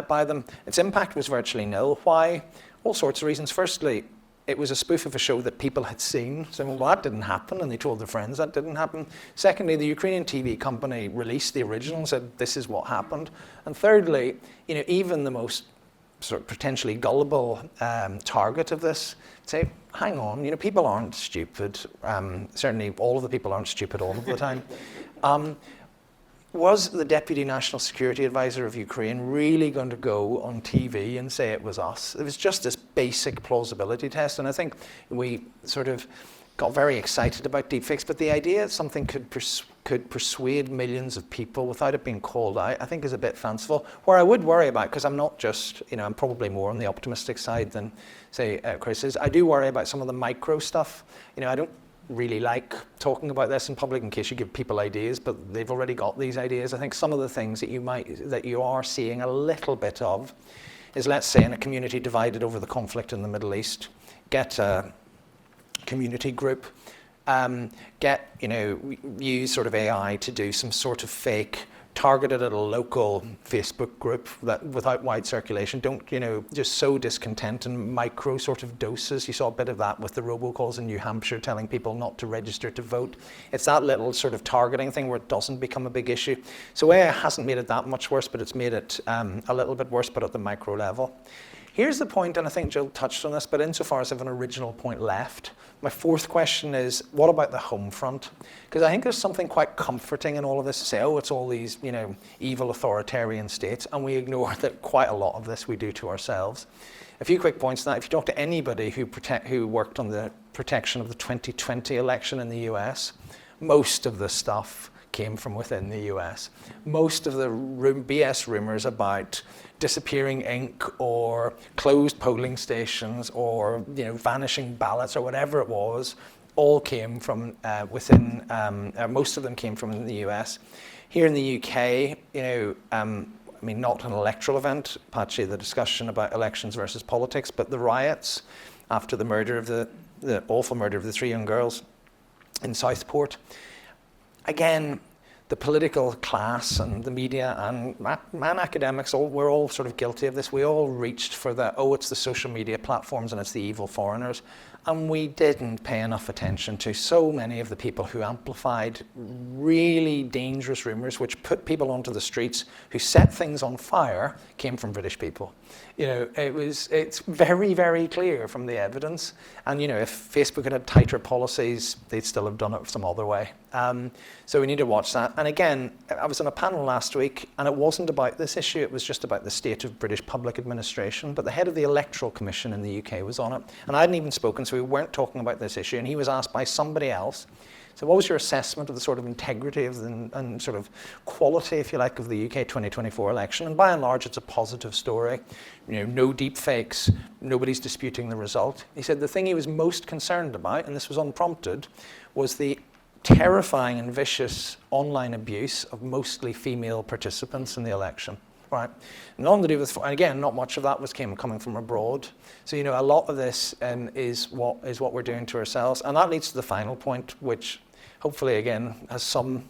by them. Its impact was virtually nil. Why? All sorts of reasons. Firstly, it was a spoof of a show that people had seen. So, well, that didn't happen, and they told their friends that didn't happen. Secondly, the Ukrainian TV company released the original and said, this is what happened. And thirdly, even the most sort of potentially gullible target of this say, hang on, people aren't stupid. Certainly all of the people aren't stupid all of the time. Was the Deputy National Security Advisor of Ukraine really going to go on TV and say it was us? It was just this basic plausibility test, and I think we sort of got very excited about deepfakes, but the idea that something could persuade millions of people without it being called out, I think is a bit fanciful. Where I would worry about, because I'm not just, I'm probably more on the optimistic side than, say, Chris is, I do worry about some of the micro stuff. I don't really like talking about this in public in case you give people ideas, but they've already got these ideas. I think some of the things that you are seeing a little bit of is, let's say, in a community divided over the conflict in the Middle East, get a community group, use sort of AI to do some sort of fake targeted at a local Facebook group that without wide circulation, don't, just sow discontent in micro sort of doses. You saw a bit of that with the robocalls in New Hampshire telling people not to register to vote. It's that little sort of targeting thing where it doesn't become a big issue. So AI hasn't made it that much worse, but it's made it a little bit worse, but at the micro level. Here's the point, and I think Jill touched on this, but insofar as I have an original point left, my fourth question is, what about the home front? Because I think there's something quite comforting in all of this to say, oh, it's all these, evil authoritarian states, and we ignore that quite a lot of this we do to ourselves. A few quick points on that. If you talk to anybody who worked on the protection of the 2020 election in the US, most of the stuff came from within the US. Most of the BS rumors about disappearing ink or closed polling stations or vanishing ballots or whatever it was, all came from within. Most of them came from the US. Here in the UK, not an electoral event, Patchy, the discussion about elections versus politics, but the riots after the murder of the awful murder of the 3 young girls in Southport. Again, the political class and the media and academics, we're all sort of guilty of this. We all reached for it's the social media platforms and it's the evil foreigners. And we didn't pay enough attention to so many of the people who amplified really dangerous rumors, which put people onto the streets, who set things on fire, came from British people. It's very, very clear from the evidence. And if Facebook had tighter policies, they'd still have done it some other way. So we need to watch that. And again, I was on a panel last week, and it wasn't about this issue, it was just about the state of British public administration. But the head of the Electoral Commission in the UK was on it. And I hadn't even spoken, so we weren't talking about this issue. And he was asked by somebody else, so what was your assessment of the sort of integrity of and sort of quality, if you like, of the UK 2024 election? And by and large, it's a positive story. No deep fakes, nobody's disputing the result. He said the thing he was most concerned about, and this was unprompted, was the terrifying and vicious online abuse of mostly female participants in the election. Right, nothing to do with, and again, not much of that was coming from abroad. So a lot of this is what we're doing to ourselves, and that leads to the final point, which hopefully again has some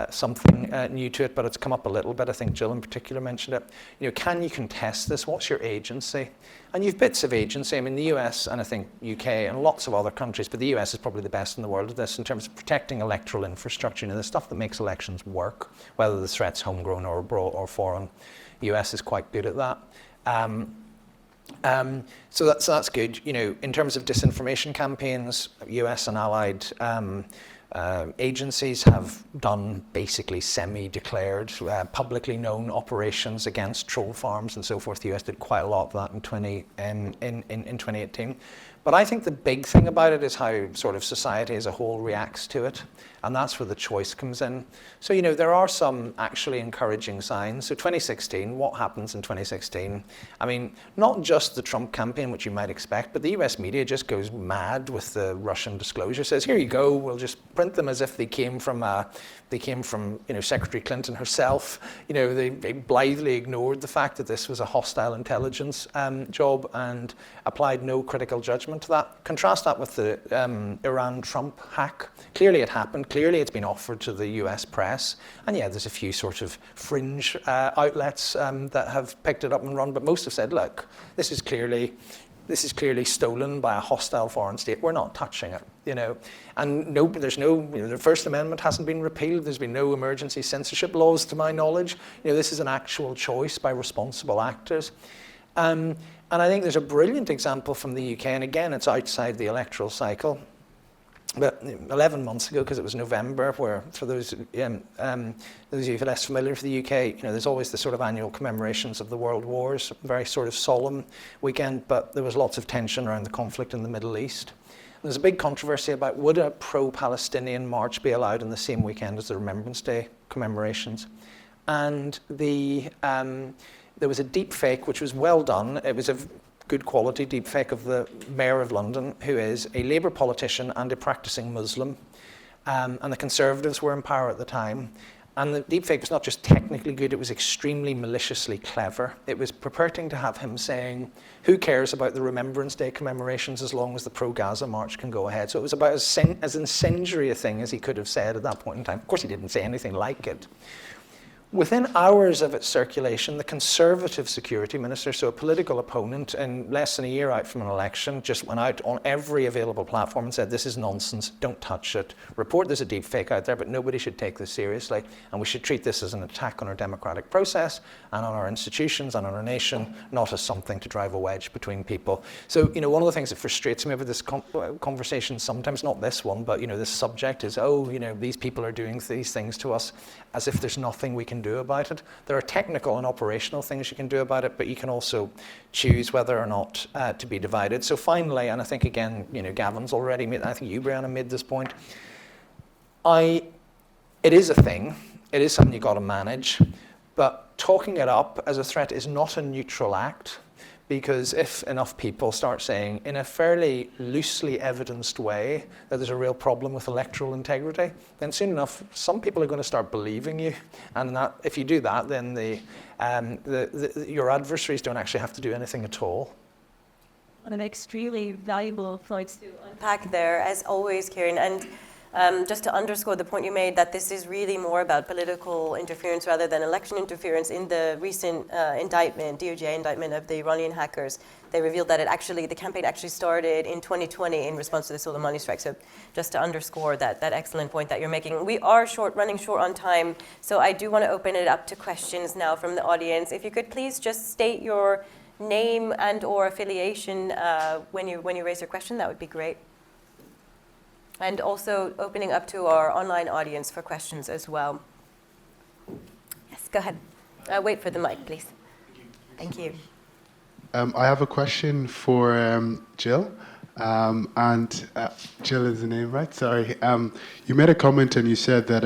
something new to it, but it's come up a little bit. I think Jill in particular mentioned it. Can you contest this? What's your agency? And you've bits of agency. I mean, the US and I think UK and lots of other countries, but the US is probably the best in the world at this in terms of protecting electoral infrastructure. The stuff that makes elections work, whether the threat's homegrown or abroad or foreign. The US is quite good at that. So that's good. In terms of disinformation campaigns, US and allied agencies have done basically semi-declared, publicly known operations against troll farms and so forth. The US did quite a lot of that in 2018. But I think the big thing about it is how sort of society as a whole reacts to it. And that's where the choice comes in. So, there are some actually encouraging signs. So 2016, what happens in 2016? I mean, not just the Trump campaign, which you might expect, but the US media just goes mad with the Russian disclosure. Says, here you go, we'll just print them as if they came from Secretary Clinton herself. They blithely ignored the fact that this was a hostile intelligence job and applied no critical judgment. encouragement to that. Contrast that with the Iran-Trump hack. Clearly it happened. Clearly it's been offered to the US press. And yeah, there's a few sort of fringe outlets that have picked it up and run, but most have said, look, this is clearly stolen by a hostile foreign state. We're not touching it, you know. And there's no, you know, the First Amendment hasn't been repealed. There's been no emergency censorship laws, to my knowledge. You know, this is an actual choice by responsible actors. And I think there's a brilliant example from the UK, and again, it's outside the electoral cycle. But 11 months ago, because it was November, where for those of you less familiar with the UK, you know, there's always the sort of annual commemorations of the world wars, very sort of solemn weekend, but there was lots of tension around the conflict in the Middle East. And there's a big controversy about would a pro-Palestinian march be allowed on the same weekend as the Remembrance Day commemorations. And there was a deep fake, which was well done. It was a good quality deepfake of the Mayor of London, who is a Labour politician and a practicing Muslim. And the Conservatives were in power at the time. And the deepfake was not just technically good, it was extremely maliciously clever. It was purporting to have him saying, who cares about the Remembrance Day commemorations as long as the pro-Gaza march can go ahead? So it was about as incendiary a thing as he could have said at that point in time. Of course, he didn't say anything like it. Within hours of its circulation, the Conservative security minister, so a political opponent, in less than a year out from an election, just went out on every available platform and said, this is nonsense, don't touch it. Report there's a deep fake out there, but nobody should take this seriously. And we should treat this as an attack on our democratic process and on our institutions and on our nation, not as something to drive a wedge between people. So, you know, one of the things that frustrates me with this conversation, sometimes not this one, but, you know, this subject is, oh, you know, these people are doing these things to us as if there's nothing we can do about it. There are technical and operational things you can do about it, but you can also choose whether or not to be divided. So finally, and I think again, you know, Gavin's already made, I think you, Brianna, made this point. It is a thing. It is something you've got to manage, but talking it up as a threat is not a neutral act. Because if enough people start saying, in a fairly loosely evidenced way, that there's a real problem with electoral integrity, then soon enough, some people are going to start believing you. And that, if you do that, then your adversaries don't actually have to do anything at all. An extremely valuable points to unpack there, as always, Kieran. And just to underscore the point you made, that this is really more about political interference rather than election interference. In the recent DOJ indictment of the Iranian hackers, they revealed that the campaign actually started in 2020 in response to the Soleimani strike. So just to underscore that excellent point that you're making. We are running short on time, so I do want to open it up to questions now from the audience. If you could please just state your name and or affiliation when you raise your question, that would be great. And also opening up to our online audience for questions as well. Yes, go ahead. Wait for the mic, please. Thank you. I have a question for Jill. Jill is the name, right? Sorry. You made a comment and you said that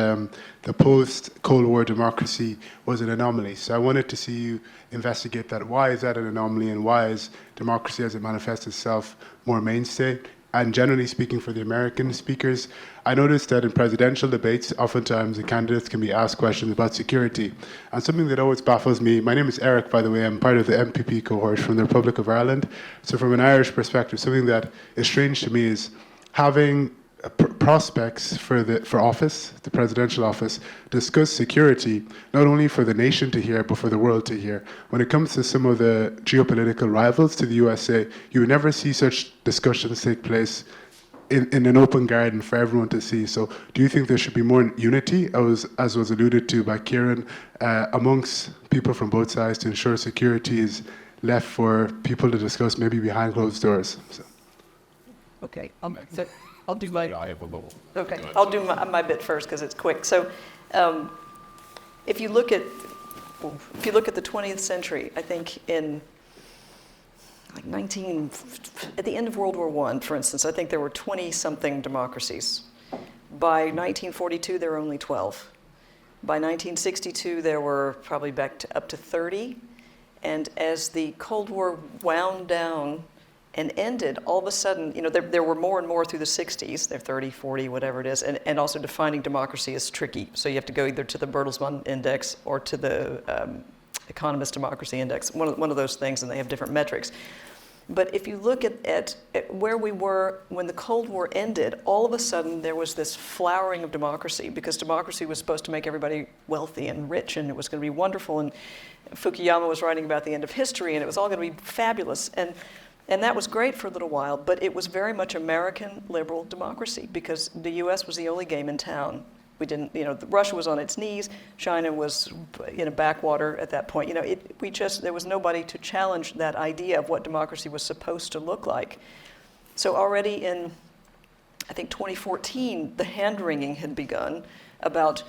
the post-Cold War democracy was an anomaly. So I wanted to see you investigate that. Why is that an anomaly, and why is democracy as it manifests itself more mainstay? And generally speaking, for the American speakers, I noticed that in presidential debates, oftentimes the candidates can be asked questions about security. And something that always baffles me, my name is Eric, by the way, I'm part of the MPP cohort from the Republic of Ireland. So from an Irish perspective, something that is strange to me is having prospects for office, the presidential office, discuss security, not only for the nation to hear, but for the world to hear. When it comes to some of the geopolitical rivals to the USA, you would never see such discussions take place in an open garden for everyone to see. So do you think there should be more unity, as was alluded to by Kieran, amongst people from both sides to ensure security is left for people to discuss maybe behind closed doors? So. Okay. So I'll do my. I have a little. Okay, I'll do my bit first because it's quick. So, if you look at the 20th century, I think in like at the end of World War I, for instance, I think there were 20-something democracies. By 1942, there were only 12. By 1962, there were probably up to 30. And as the Cold War wound down and ended, all of a sudden, you know, there were more and more through the 60s, they're 30, 40, whatever it is, and also defining democracy is tricky. So you have to go either to the Bertelsmann Index or to the Economist Democracy Index, one of those things, and they have different metrics. But if you look at where we were when the Cold War ended, all of a sudden there was this flowering of democracy, because democracy was supposed to make everybody wealthy and rich, and it was going to be wonderful. And Fukuyama was writing about the end of history, and it was all going to be fabulous. And that was great for a little while, but it was very much American liberal democracy, because the US was the only game in town. We didn't, Russia was on its knees, China was in a backwater at that point. There was nobody to challenge that idea of what democracy was supposed to look like. So already in, I think, 2014, the hand-wringing had begun about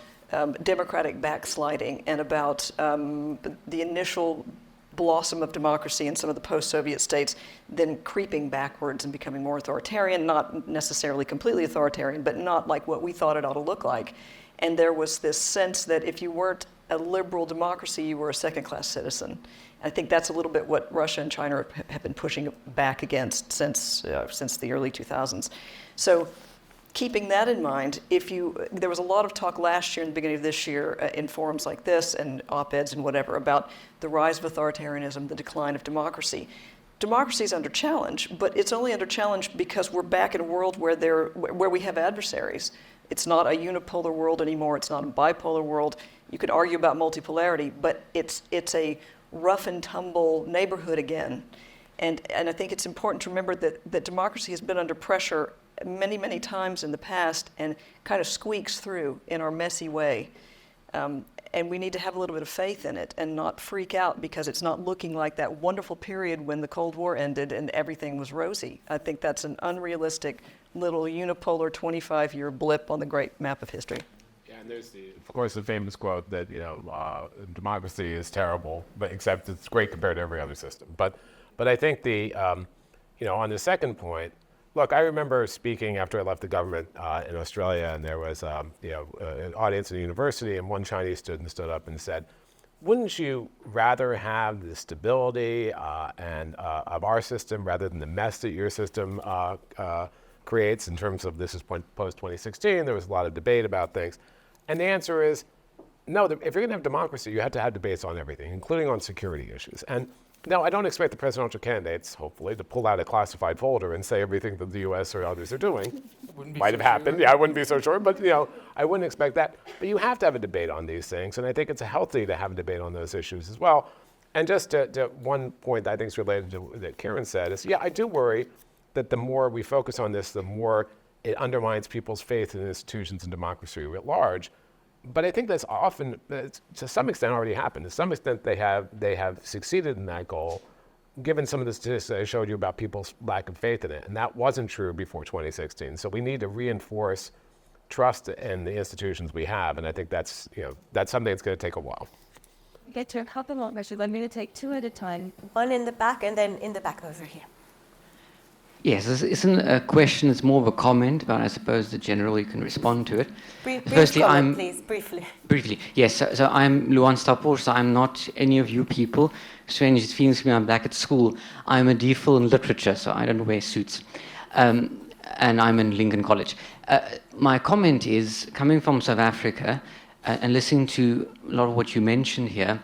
democratic backsliding and about the initial blossom of democracy in some of the post-Soviet states, then creeping backwards and becoming more authoritarian, not necessarily completely authoritarian, but not like what we thought it ought to look like. And there was this sense that if you weren't a liberal democracy, you were a second-class citizen. I think that's a little bit what Russia and China have been pushing back against since the early 2000s. So keeping that in mind, there was a lot of talk last year and the beginning of this year in forums like this and op-eds and whatever about the rise of authoritarianism, the decline of democracy. Democracy is under challenge, but it's only under challenge because we're back in a world where we have adversaries. It's not a unipolar world anymore. It's not a bipolar world. You could argue about multipolarity, but it's a rough and tumble neighborhood again. And I think it's important to remember that democracy has been under pressure many, many times in the past and kind of squeaks through in our messy way. And we need to have a little bit of faith in it and not freak out because it's not looking like that wonderful period when the Cold War ended and everything was rosy. I think that's an unrealistic little unipolar 25-year blip on the great map of history. Yeah, and there's of course, the famous quote that democracy is terrible, but except it's great compared to every other system. But I think on the second point, look, I remember speaking after I left the government in Australia, and there was an audience in a university, and one Chinese student stood up and said, "Wouldn't you rather have the stability of our system rather than the mess that your system creates?" In terms of this is post 2016, there was a lot of debate about things, and the answer is no. If you're going to have democracy, you have to have debates on everything, including on security issues. And no, I don't expect the presidential candidates, hopefully, to pull out a classified folder and say everything that the U.S. or others are doing. Might have happened. Yeah, I wouldn't be so sure, but I wouldn't expect that. But you have to have a debate on these things, and I think it's healthy to have a debate on those issues as well. And just to one point that I think is related to that Karen said is, I do worry that the more we focus on this, the more it undermines people's faith in institutions and democracy at large. But I think that's often, to some extent, already happened. To some extent, they have succeeded in that goal, given some of the statistics I showed you about people's lack of faith in it. And that wasn't true before 2016. So we need to reinforce trust in the institutions we have. And I think that's something that's going to take a while. Get to a couple more questions. I'm going to take two at a time. One in the back and then in the back over here. Yes, this isn't a question, it's more of a comment, but I suppose the general, you can respond to it. Brief Firstly, comment, please, briefly. Briefly, yes, so I'm Luan Stapor, so I'm not any of you people. Strange, it feels to me I'm back at school. I'm a DPhil in literature, so I don't wear suits. And I'm in Lincoln College. My comment is, coming from South Africa, and listening to a lot of what you mentioned here,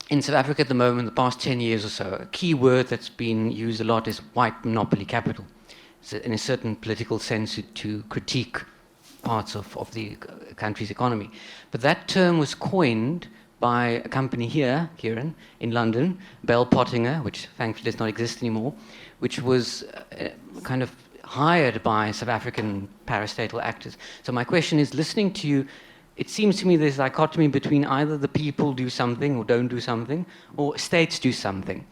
in South Africa at the moment, the past 10 years or so, a key word that's been used a lot is white monopoly capital. So in a certain political sense, to critique parts of the country's economy. But that term was coined by a company here, Kieran, in London, Bell Pottinger, which thankfully does not exist anymore, which was kind of hired by South African parastatal actors. So my question is, listening to you, it seems to me there's a dichotomy between either the people do something or don't do something, or states do something.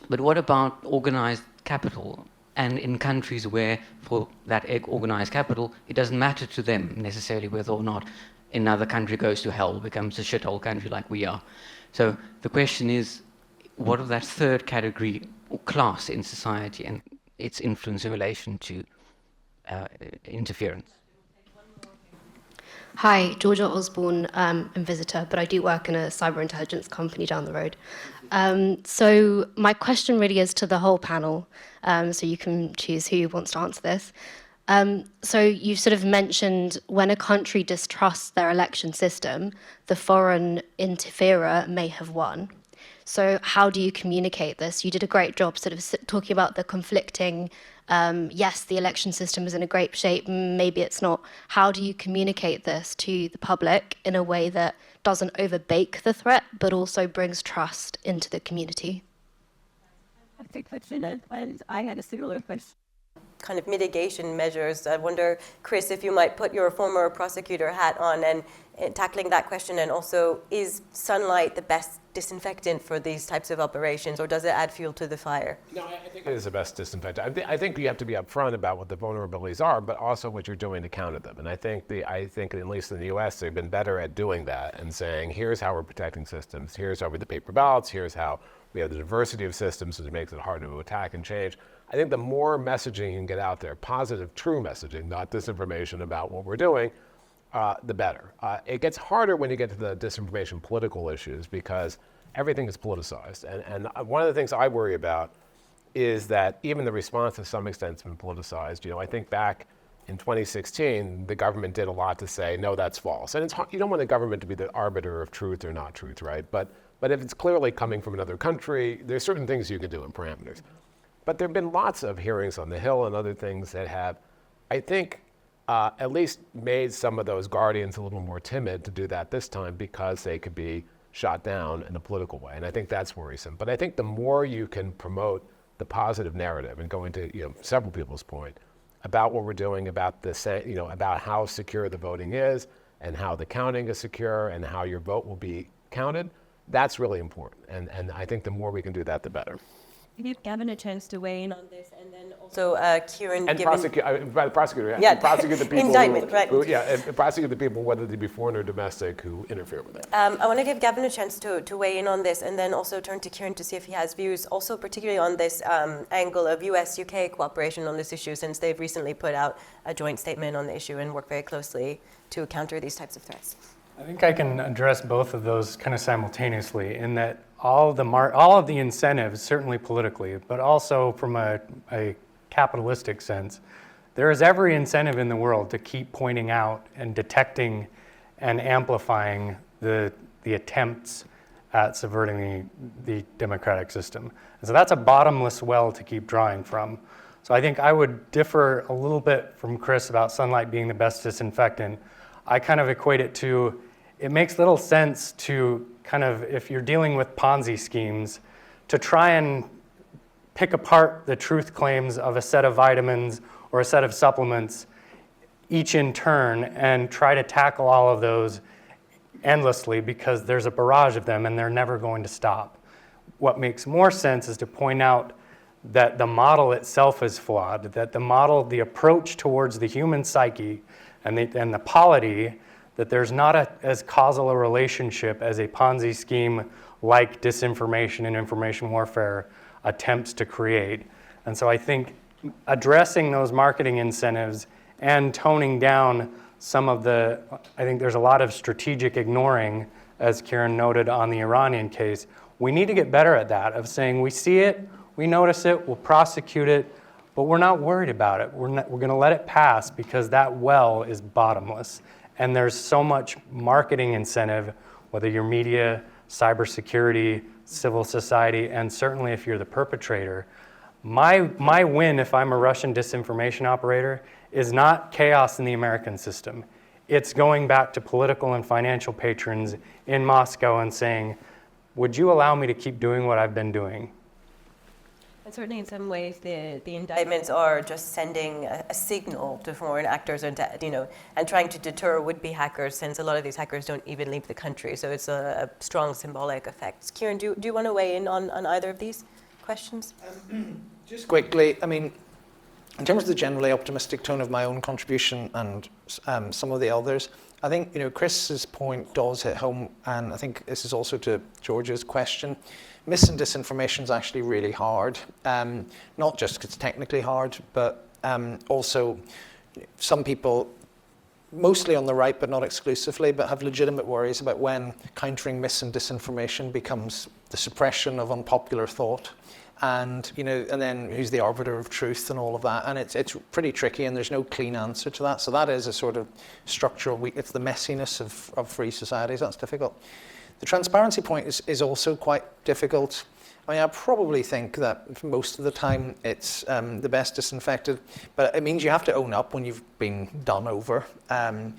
But what about organized capital? And in countries where, for that organized capital, it doesn't matter to them necessarily whether or not another country goes to hell, becomes a shithole country like we are. So the question is, what of that third category or class in society and its influence in relation to interference? Hi, Georgia Osborne. I'm a visitor, but I do work in a cyber intelligence company down the road. So my question really is to the whole panel, so you can choose who wants to answer this. So you sort of mentioned when a country distrusts their election system, the foreign interferer may have won. So how do you communicate this? You did a great job sort of talking about the conflicting, yes, the election system is in a great shape, maybe it's not. How do you communicate this to the public in a way that doesn't overbake the threat, but also brings trust into the community? I think that's it. And I had a similar question. Kind of mitigation measures. I wonder, Chris, if you might put your former prosecutor hat on and tackling that question, and also, is sunlight the best disinfectant for these types of operations, or does it add fuel to the fire? No, I think it is the best disinfectant. I think you have to be upfront about what the vulnerabilities are, but also what you're doing to counter them. And I think at least in the U.S. they've been better at doing that and saying, here's how we're protecting systems. Here's how we do the paper ballots. Here's how we have the diversity of systems, which makes it hard to attack and change. I think the more messaging you can get out there, positive, true messaging, not disinformation about what we're doing, the better. It gets harder when you get to the disinformation political issues because everything is politicized. And one of the things I worry about is that even the response to some extent has been politicized. You know, I think back in 2016, the government did a lot to say, no, that's false. And it's hard, you don't want the government to be the arbiter of truth or not truth, right? But if it's clearly coming from another country, there's certain things you can do in parameters. But there have been lots of hearings on the Hill and other things that have, I think, at least made some of those guardians a little more timid to do that this time because they could be shot down in a political way. And I think that's worrisome. But I think the more you can promote the positive narrative and going to several people's point about what we're doing, about about how secure the voting is and how the counting is secure and how your vote will be counted, that's really important. And I think the more we can do that, the better. Give Gavin a chance to weigh in on this, and then So, Kieran, And by the prosecutor, Yeah, prosecute the people indictment, right. and prosecute the people, whether they be foreign or domestic, who interfere with it. I want to give Gavin a chance to weigh in on this, and then also turn to Kieran to see if he has views, also particularly on this angle of US-UK cooperation on this issue, since they've recently put out a joint statement on the issue and work very closely to counter these types of threats. I think I can address both of those kind of simultaneously in that all of the incentives, certainly politically, but also from a capitalistic sense, there is every incentive in the world to keep pointing out and detecting and amplifying the attempts at subverting the democratic system. And so that's a bottomless well to keep drawing from. So I think I would differ a little bit from Chris about sunlight being the best disinfectant. I kind of equate it to, it makes little sense to kind of, if you're dealing with Ponzi schemes, to try and pick apart the truth claims of a set of vitamins or a set of supplements, each in turn, and try to tackle all of those endlessly because there's a barrage of them and they're never going to stop. What makes more sense is to point out that the model itself is flawed, that the approach towards the human psyche and the polity, that there's not as causal a relationship as a Ponzi scheme like disinformation and information warfare attempts to create. And so I think addressing those marketing incentives and toning down some of I think there's a lot of strategic ignoring, as Kieran noted on the Iranian case. We need to get better at that, of saying we see it, we notice it, we'll prosecute it, but we're not worried about it. We're going to let it pass because that well is bottomless. And there's so much marketing incentive, whether you're media, cybersecurity, civil society, and certainly if you're the perpetrator. My win, if I'm a Russian disinformation operator, is not chaos in the American system. It's going back to political and financial patrons in Moscow and saying, would you allow me to keep doing what I've been doing? And certainly in some ways, the indictments are just sending a signal to foreign actors and trying to deter would-be hackers, since a lot of these hackers don't even leave the country. So it's a strong symbolic effect. Kieran, do you want to weigh in on either of these questions? Just quickly, I mean, in terms of the generally optimistic tone of my own contribution and some of the others, I think Chris's point does hit home, and I think this is also to George's question. Mis and disinformation is actually really hard, not just because it's technically hard, but also some people, mostly on the right but not exclusively, but have legitimate worries about when countering mis and disinformation becomes the suppression of unpopular thought. And and then who's the arbiter of truth and all of that, and it's pretty tricky, and there's no clean answer to that. So that is a sort of structural weakness. It's the messiness of free societies. That's difficult. The transparency point is also quite difficult. I mean, I probably think that most of the time it's the best disinfected, but it means you have to own up when you've been done over. And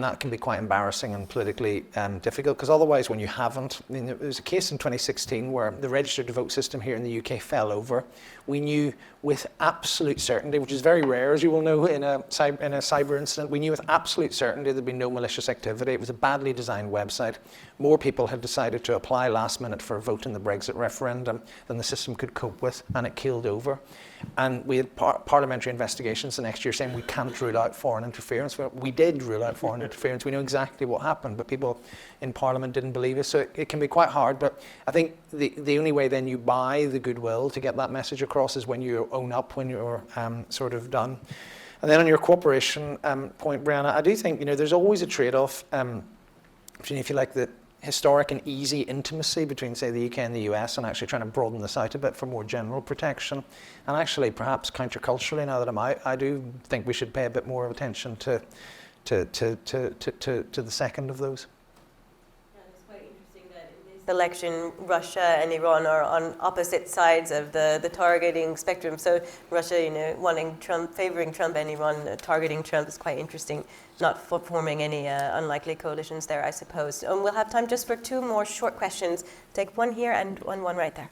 that can be quite embarrassing and politically difficult, because otherwise when you haven't, I mean, there was a case in 2016 where the registered to vote system here in the UK fell over. We knew with absolute certainty, which is very rare, as you will know, in a cyber incident, we knew with absolute certainty there'd been no malicious activity. It was a badly designed website. More people had decided to apply last minute for a vote in the Brexit referendum than the system could cope with, and it keeled over. And we had parliamentary investigations the next year saying we can't rule out foreign interference. Well, we did rule out foreign interference. We know exactly what happened, but people in Parliament didn't believe us. So it can be quite hard. But I think the only way then you buy the goodwill to get that message across is when you own up, when you're sort of done. And then on your cooperation point, Brianna, I do think, there's always a trade-off between, if you like, the historic and easy intimacy between, say, the UK and the US, and actually trying to broaden this out a bit for more general protection. And actually, perhaps counterculturally, now that I'm out, I do think we should pay a bit more attention to the second of those. It's quite interesting that in this election, Russia and Iran are on opposite sides of the targeting spectrum. So Russia, wanting Trump, favoring Trump, and Iran targeting Trump is quite interesting. Not forming any unlikely coalitions there, I suppose. We'll have time just for 2 more short questions. Take one here and one right there.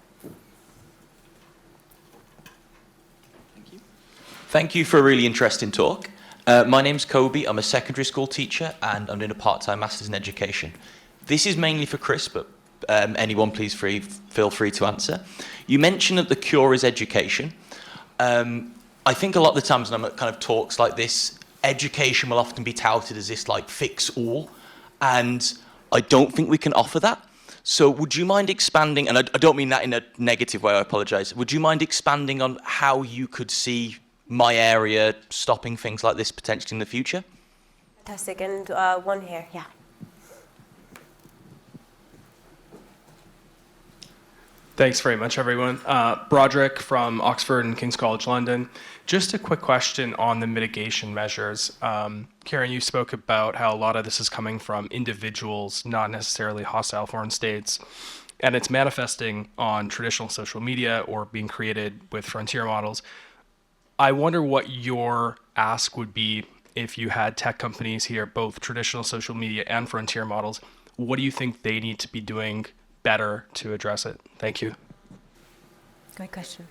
Thank you. Thank you for a really interesting talk. My name's Kobe. I'm a secondary school teacher, and I'm doing a part-time master's in education. This is mainly for Chris, but anyone please feel free to answer. You mentioned that the cure is education. I think a lot of the times when I'm at kind of talks like this, education will often be touted as this like fix all, and I don't think we can offer that. So would you mind expanding, and I don't mean that in a negative way, I apologise, would you mind expanding on how you could see my area stopping things like this potentially in the future? Fantastic, and one here, yeah. Thanks very much, everyone. Broderick from Oxford and King's College London. Just a quick question on the mitigation measures. Karen, you spoke about how a lot of this is coming from individuals, not necessarily hostile foreign states, and it's manifesting on traditional social media or being created with frontier models. I wonder what your ask would be if you had tech companies here, both traditional social media and frontier models. What do you think they need to be doing better to address it? Thank you. Great question.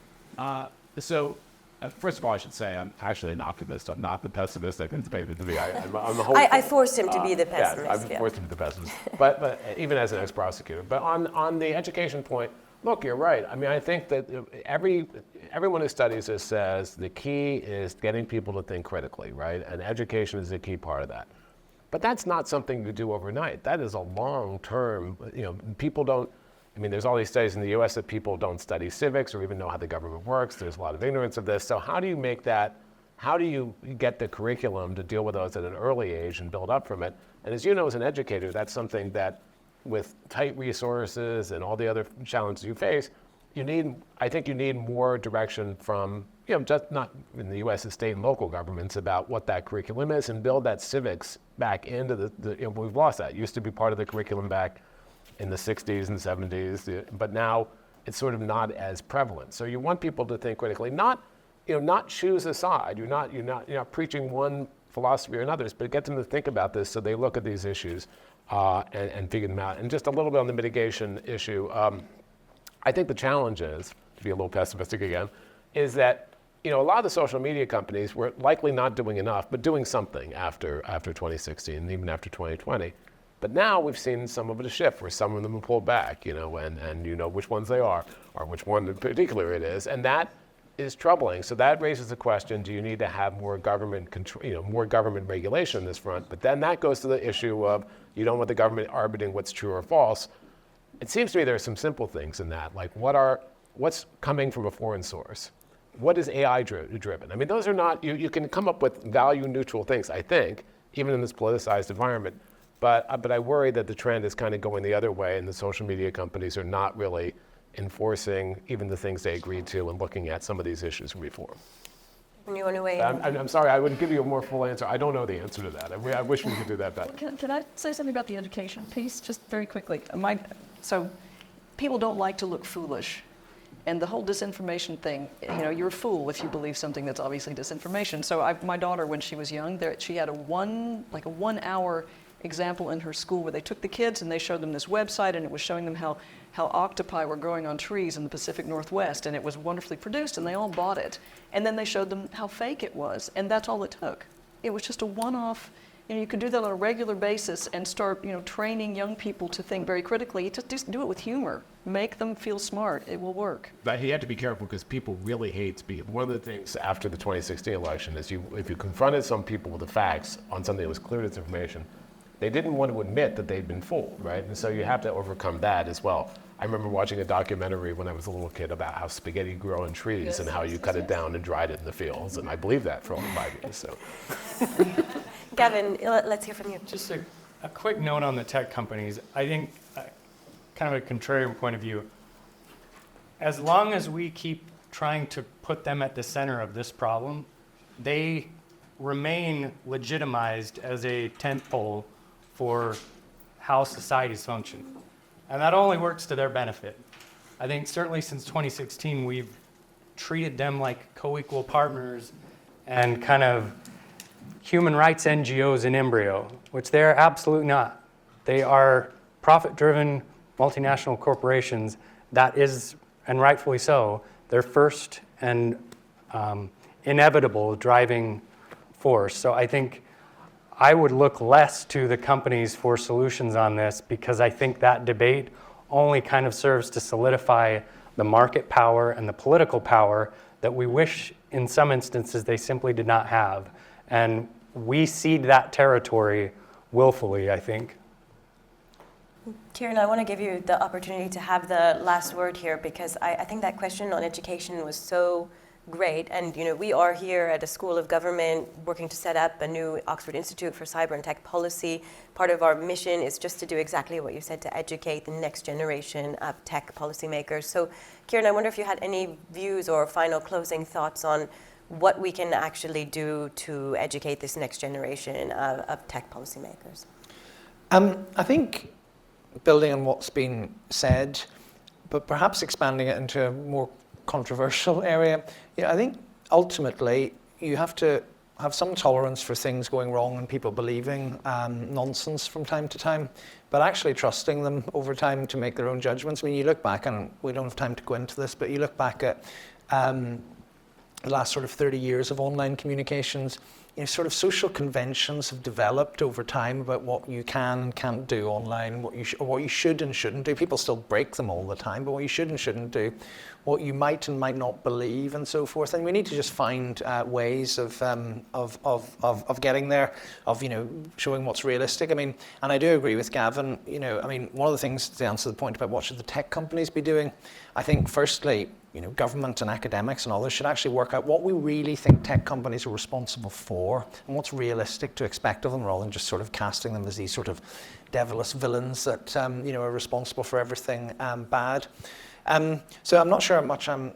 First of all, I should say I'm actually an optimist. I'm not the pessimist I anticipated to be. I'm the whole. I forced him to be the pessimist. Yeah, I've forced him to be the pessimist. But even as an ex-prosecutor. But on the education point, look, you're right. I mean, I think that everyone who studies this says the key is getting people to think critically, right? And education is a key part of that. But that's not something you do overnight. That is a long-term, people don't, there's all these studies in the US that people don't study civics or even know how the government works. There's a lot of ignorance of this. So how do you get the curriculum to deal with those at an early age and build up from it? And as you know, as an educator, that's something that with tight resources and all the other challenges you face, I think you need more direction from, just not in the US, state and local governments about what that curriculum is and build that civics back into we've lost that. It used to be part of the curriculum back in the 60s and 70s, but now it's sort of not as prevalent. So you want people to think critically, not choose a side. You're not preaching one philosophy or another, but get them to think about this so they look at these issues and figure them out. And just a little bit on the mitigation issue, I think the challenge is, to be a little pessimistic again, is that a lot of the social media companies were likely not doing enough, but doing something after 2016 and even after 2020. But now we've seen some of it a shift where some of them have pulled back, and you know which ones they are or which one in particular it is. And that is troubling. So that raises the question, do you need to have more government control, more government regulation on this front? But then that goes to the issue of you don't want the government arbitrating what's true or false. It seems to me there are some simple things in that, like what's coming from a foreign source? What is AI driven? I mean, those are not, you can come up with value neutral things, I think, even in this politicized environment. But I worry that the trend is kind of going the other way and the social media companies are not really enforcing even the things they agreed to and looking at some of these issues from before. And you want to weigh in? I'm sorry, I would give you a more full answer. I don't know the answer to that. I wish we could do that better. Can I say something about the education piece, just very quickly? So people don't like to look foolish. And the whole disinformation thing, you're a fool if you believe something that's obviously disinformation. So my daughter, when she was young, she had a 1 hour example in her school where they took the kids and they showed them this website, and it was showing them how octopi were growing on trees in the Pacific Northwest, and it was wonderfully produced, and they all bought it. And then they showed them how fake it was, and that's all it took. It was just a one-off. You could do that on a regular basis and start, training young people to think very critically. Just do it with humor. Make them feel smart. It will work. But he had to be careful because people really hate speed. One of the things after the 2016 election is if you confronted some people with the facts on something that was clear disinformation, they didn't want to admit that they'd been fooled, right? And so you have to overcome that as well. I remember watching a documentary when I was a little kid about how spaghetti grew on trees and how you cut it down and dried it in the fields, and I believed that for over 5 years. So, Gavin, let's hear from you. Just a quick note on the tech companies. I think, kind of a contrarian point of view, as long as we keep trying to put them at the center of this problem, they remain legitimized as a tentpole for how societies function. And that only works to their benefit. I think certainly since 2016, we've treated them like co-equal partners and kind of human rights NGOs in embryo, which they are absolutely not. They are profit-driven multinational corporations. That is, and rightfully so, their first and inevitable driving force. So I think I would look less to the companies for solutions on this, because I think that debate only kind of serves to solidify the market power and the political power that we wish in some instances they simply did not have. And we cede that territory willfully, I think. Kieran, I want to give you the opportunity to have the last word here, because I think that question on education was so great. And we are here at a School of Government working to set up a new Oxford Institute for Cyber and Tech Policy. Part of our mission is just to do exactly what you said, to educate the next generation of tech policymakers. So Kieran, I wonder if you had any views or final closing thoughts on what we can actually do to educate this next generation of tech policymakers. I think building on what's been said, but perhaps expanding it into a more controversial area, I think ultimately you have to have some tolerance for things going wrong and people believing nonsense from time to time, but actually trusting them over time to make their own judgments. I mean, you look back, and we don't have time to go into this, but you look back at the last sort of 30 years of online communications, sort of social conventions have developed over time about what you can and can't do online, what you should and shouldn't do. People still break them all the time, but what you should and shouldn't do, what you might and might not believe, and so forth. And we need to just find ways of getting there, of showing what's realistic. I mean, and I do agree with Gavin. I mean, one of the things to answer the point about what should the tech companies be doing, I think firstly, government and academics and others should actually work out what we really think tech companies are responsible for and what's realistic to expect of them, rather than just sort of casting them as these sort of devilish villains that are responsible for everything bad. So I'm not sure how much I'm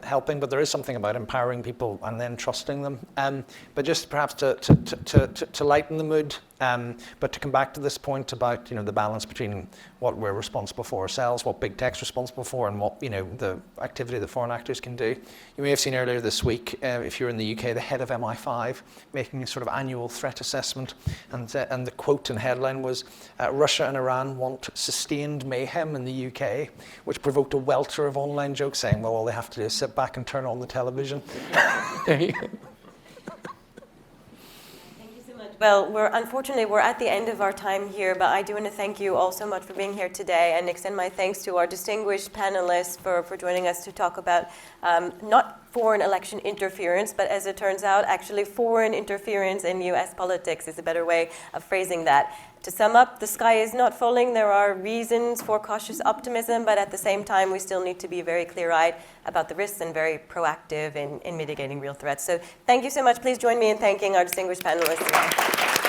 helping, but there is something about empowering people and then trusting them. But just perhaps to lighten the mood, but to come back to this point about the balance between what we're responsible for ourselves, what big tech's responsible for, and what the activity that foreign actors can do. You may have seen earlier this week, if you're in the UK, the head of MI5 making a sort of annual threat assessment, and the quote and headline was, "Russia and Iran want sustained mayhem in the UK," which provoked a welter of online jokes saying, well, all they have to do is sit back and turn on the television. There you go. Well, unfortunately, we're at the end of our time here, but I do want to thank you all so much for being here today and extend my thanks to our distinguished panelists for joining us to talk about not foreign election interference, but as it turns out, actually foreign interference in US politics is a better way of phrasing that. To sum up, the sky is not falling. There are reasons for cautious optimism, but at the same time, we still need to be very clear-eyed about the risks and very proactive in mitigating real threats. So thank you so much. Please join me in thanking our distinguished panelists.